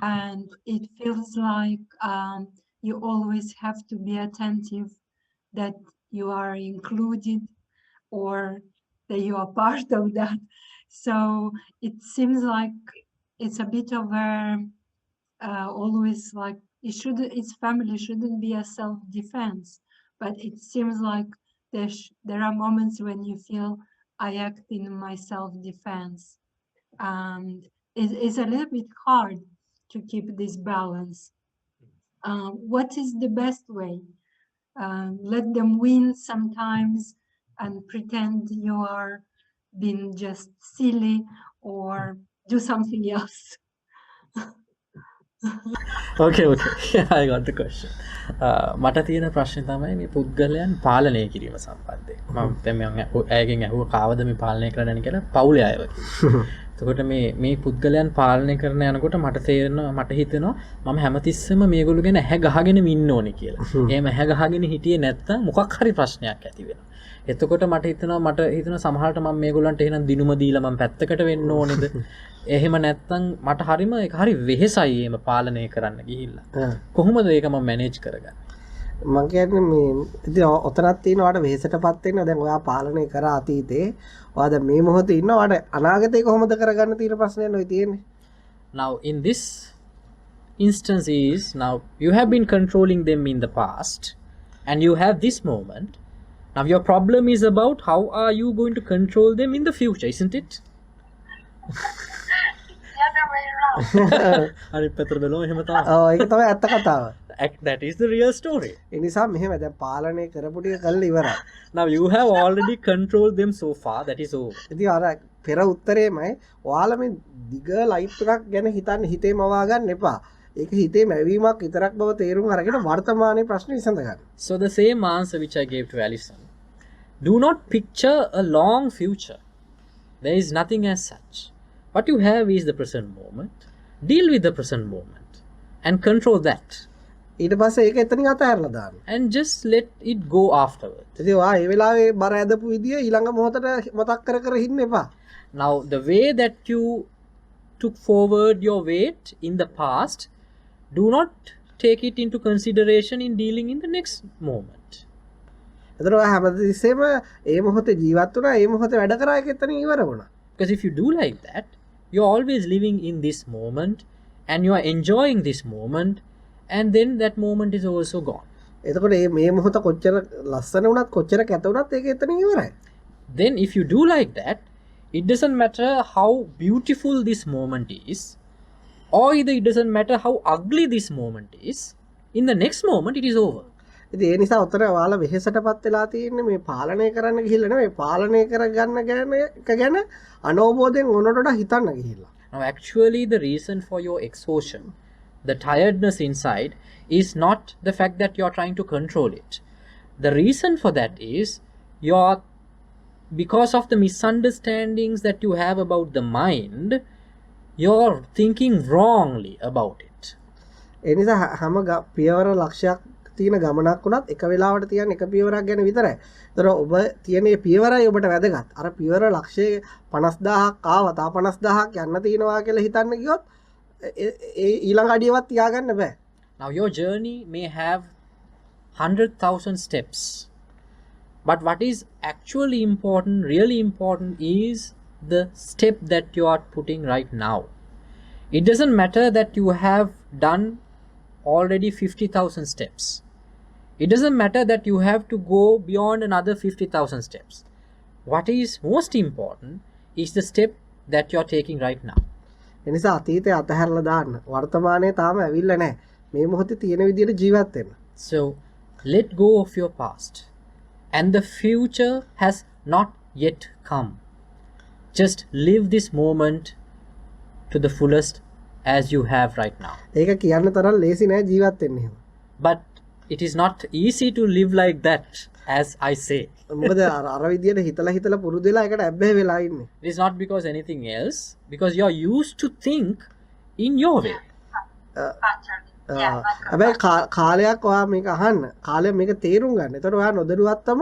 and it feels like you always have to be attentive that you are included or that you are part of that. So it seems like it's a bit of a always like its family shouldn't be a self-defense, but it seems like there are moments when you feel I act in my self-defense, and it's a little bit hard to keep this balance. What is the best way? Let them win sometimes and pretend you are being just silly, or do something else. Okay. I got the question. මට තියෙන ප්‍රශ්නේ තමයි මේ පුද්ගලයන් පාලනය කිරීම සම්බන්ධයෙන්. මම දැන් ඇයගෙන් අහුව කාවද මේ පාලනය කරන්න කියලා පවුලේ අයව කිව්වා. එතකොට මේ පුද්ගලයන් පාලනය කරන යනකොට මට තේරෙනවා, මට හිතෙනවා මම හැමතිස්සෙම මේගොල්ලෝ ගැන ඇහැ ගහගෙන ඉන්න ඕනේ කියලා. එහෙම ඇහැ ගහගෙන හිටියේ නැත්තම් මොකක් හරි ප්‍රශ්නයක් ඇති වෙනවා. එතකොට මට හිතෙනවා සමහරට මම මේගොල්ලන්ට එහෙනම් දිනුම දීලා මම පැත්තකට වෙන්න ඕනේද? එහෙම නැත්තම් මට හරිම ඒක හරි වෙහෙසයි එහෙම පාලනය කරන්න ගිහිල්ලා. කොහොමද ඒක මම මැනේජ් කරගන්නේ? මම කියන්නේ මේ ඉතින් ඔතනක් තියෙන ඔයාලට වෙහෙසටපත් වෙනවා. දැන් ඔයා පාලනය කරා අතීතේ. ඔයා දැන් මේ මොහොතේ ඉන්නවා. ඔයාලට අනාගතේ කොහොමද කරගන්න තියෙන ප්‍රශ්නයක් නෙවෙයි තියෙන්නේ. Now in this instance is, now you have been controlling them in the past and you have this moment. Now your problem is about how are you going to control them in the future, isn't it? The other way around. අනිත් පැත්තට බලුවම එහෙම තමයි. ඒක තමයි ඇත්ත කතාව. That is the real story. ඒ නිසා මෙහෙම දැන් පාලනය කරපු ටික කළා ඉවරයි. Now you have already controlled them so far, that is over. ඉතින් අර පෙර උත්තරේමයි ඔයාලා මේ දිග ලයිෆ් එකක් ගැන හිතන්න හිතේ මවා ගන්න එපා. ඒක හිතේ මැවීමක් විතරක් බව තේරුම් අරගෙන වර්තමානයේ ප්‍රශ්න විසඳ ගන්න. So the same answer which I gave to Alison. Do not picture a long future. There is nothing as such. What you have is the present moment. Deal with the present moment and control that. ඊට පස්සේ ඒක එතනින් අතහැරලා දාන්න. And just let it go afterwards. ඉතින් ඔයා ඒ වෙලාවේ බර ඇදපු විදිය ඊළඟ මොහොතට මතක් කර කර ඉන්න එපා. Now the way that you took forward your weight in the past, do not take it into consideration in dealing in the next moment. එතන ඔයා හැමතිස්සෙම ඒ මොහොතේ ජීවත් වුණා, ඒ මොහොතේ වැඩ කරා, ඒක එතනින් ඉවර වුණා. Because if you do like that, you're always living in this moment and you are enjoying this moment, and then that moment is also gone. එතකොට මේ මොහොත කොච්චර ලස්සන වුණත් කොච්චර කැත වුණත් ඒක එතනින් ඉවරයි. Then if you do like that, it doesn't matter how beautiful this moment is, or either it doesn't matter how ugly this moment is, in the next moment it is over. ඉතින් ඒ නිසා උතර ඔයාලා වෙහෙසටපත් වෙලා තියෙන්නේ මේ පාලනය කරන්න ගිහිල්ලා නෙවෙයි, පාලනය කරගන්න ගැන අනෝබෝධයෙන් ඕනට හිතන්න ගිහිල්ලා. Now actually the reason for your exhaustion, the tiredness inside, is not the fact that you are trying to control it. The reason for that is because of the misunderstandings that you have about the mind, you're thinking wrongly about it. ඒ නිසා හැම පියවර ලක්ෂයක් තියෙන ගමනක් වුණත් එක වෙලාවට තියන්නේ එක පියවරක් ගැන විතරයි. ඒතර ඔබ තියෙන මේ පියවරයි ඔබට වැදගත්. අර පියවර ලක්ෂයේ 50000ක් ආවා තා 50000ක් යන්න තියෙනවා කියලා හිතන්න ගියොත් ඒ ඊළඟ අඩියවත් තියාගන්න බෑ. Now your journey may have 100,000 steps, but what is actually important, really important, is the step that you are putting right now. It doesn't matter that you have done already 50,000 steps. It doesn't matter that you have to go beyond another 50,000 steps. What is most important is the step that you are taking right now. එනිසා අතීතය අතහැරලා දාන්න. වර්තමානයේ තාම ඇවිල්ලා නැහැ. මේ මොහොතේ තියෙන විදිහට ජීවත් වෙන්න. So let go of your past, and the future has not yet come. Just live this moment to the fullest as you have right now. ඒක කියන්න තරම් ලේසි නෑ ජීවත් වෙන්න එහෙම. But it is not easy to live like that, as I say. මොකද අර විදියට හිතලා පුරුදු වෙලා ඒකට ඇබ්බැහි වෙලා ඉන්නේ. It is not because anything else, because you are used to think in your way. හැබැයි කාලයක් ඔයා මේක අහන්න. කාලය මේක තේරුම් ගන්න. ඒතකොට ඔයා නොදැනුවත්වම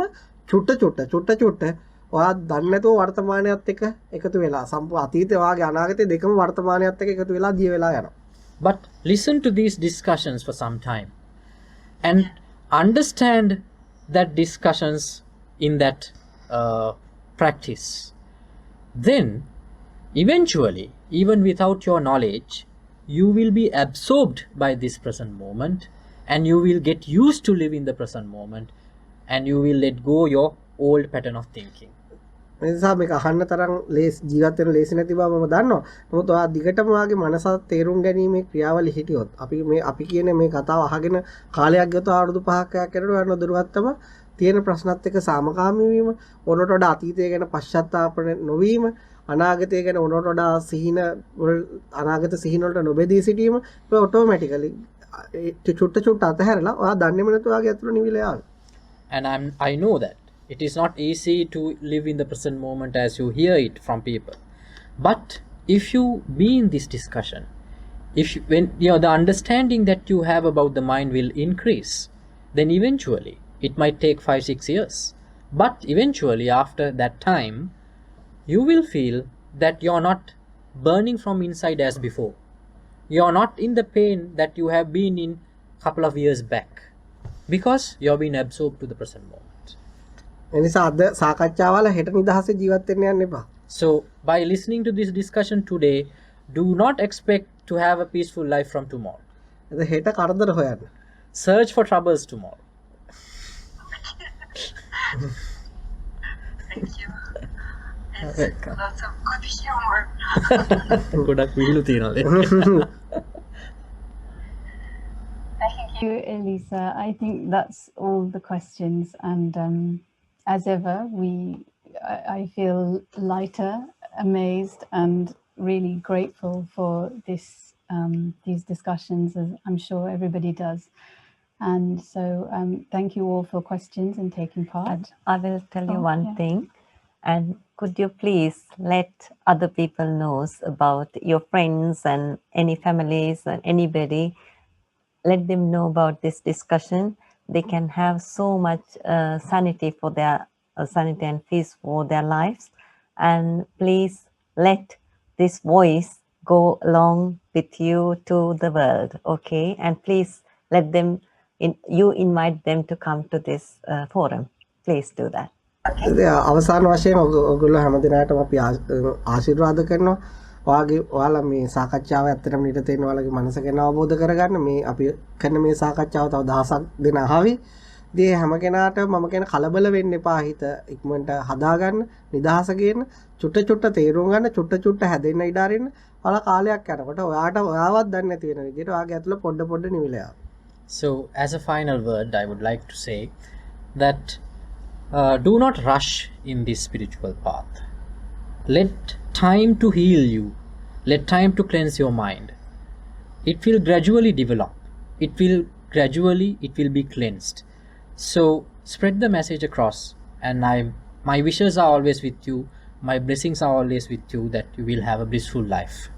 චුට්ට ඔයා දන්නේ නැතුව වර්තමානයත් එක්ක එකතු වෙලා අතීතය වාගේ අනාගතය දෙකම වර්තමානයත් එක්ක එකතු වෙලා දිය වෙලා යනවා. But listen to these discussions for some time and understand that discussions in that practice. Then eventually, even without your knowledge, you will be absorbed by this present moment, and you will get used to live in the present moment, and you will let go your old pattern of thinking. මේ නිසා මේක අහන්න තරම් ජීවත් වෙන ලේසි නැති බව මම දන්නවා. නමුත් ඔයා දිගටම වාගේ මනස තේරුම් ගැනීමේ ක්‍රියාවලිය හිටියොත් අපි කියන මේ කතාව අහගෙන කාලයක් ගත අවුරුදු 5ක් යනකොට ඔයා නොදරුවත්වම තියෙන ප්‍රශ්නත් එක්ක සාමකාමී වීම, ඕනට වඩා අතීතය ගැන පශ්චාත්තාප නොවීම, අනාගතය ගැන ඕනට වඩා අනාගත සිහින වලට නොබෙදී සිටීම ඔය ඔටෝමැටිකලි චුට්ට අතහැරලා ඔයා දන්නේම නැතුව වාගේ අතුරු නිවිලා යාවි. And I know that it is not easy to live in the present moment as you hear it from people. But if you be in this discussion, when the understanding that you have about the mind will increase, then eventually it might take 5-6 years. But eventually after that time, you will feel that you are not burning from inside as before. You are not in the pain that you have been in a couple of years back, because you have been absorbed to the present moment. එනිසා අද සාකච්ඡාවල හෙට නිදහසේ ජීවත් වෙන්න යන්න එපා. So by listening to this discussion today, do not expect to have a peaceful life from tomorrow. එද හෙට කරදර හොයන්න. Search for troubles tomorrow. Thank you. It's lots of good humor. ගොඩක් විහිළු තියෙනවා. Thank you, Elisa. I think that's all the questions, and as ever, I feel lighter, amazed, and really grateful for these discussions, as I'm sure everybody does. And so, thank you all for questions and taking part. I will tell you one thing, and could you please let other people know about your friends and any families and anybody. Let them know about this discussion. They can have so much sanity for their sanity and peace for their lives. And please let this voice go along with you to the world, okay? And please let them, you invite them to come to this forum. Please do that. අවසාන වශයෙන් ඔයගොල්ලෝ හැමදිනාටම අපි ආශිර්වාද කරනවා. ඔයාලා මේ සාකච්ඡාව ඇත්තටම ඊට තේරෙන ඔයාලගේ මනස ගැන අවබෝධ කරගන්න මේ අපි කරන මේ සාකච්ඡාව තව දහසක් දෙන අහවි. ඉතින් හැම කෙනාට මම කියන කලබල වෙන්න එපා, හිත ඉක්මනට හදාගන්න, නිදහස ගන්න, චුට්ට තේරුම් ගන්න, චුට්ට හැදෙන්න ඉඩ අරින්න. ඔයාලා කාලයක් යනකොට ඔයාවත් දන්නේ නැති වෙන විදිහට ඔයාගේ ඇතුළ පොඩ නිවිලා යනවා. So as a final word, I would like to say that do not rush in this spiritual path. Let time to heal you. Let time to cleanse your mind. It will gradually develop. It will be cleansed. So spread the message across, and my wishes are always with you. My blessings are always with you, that you will have a blissful life.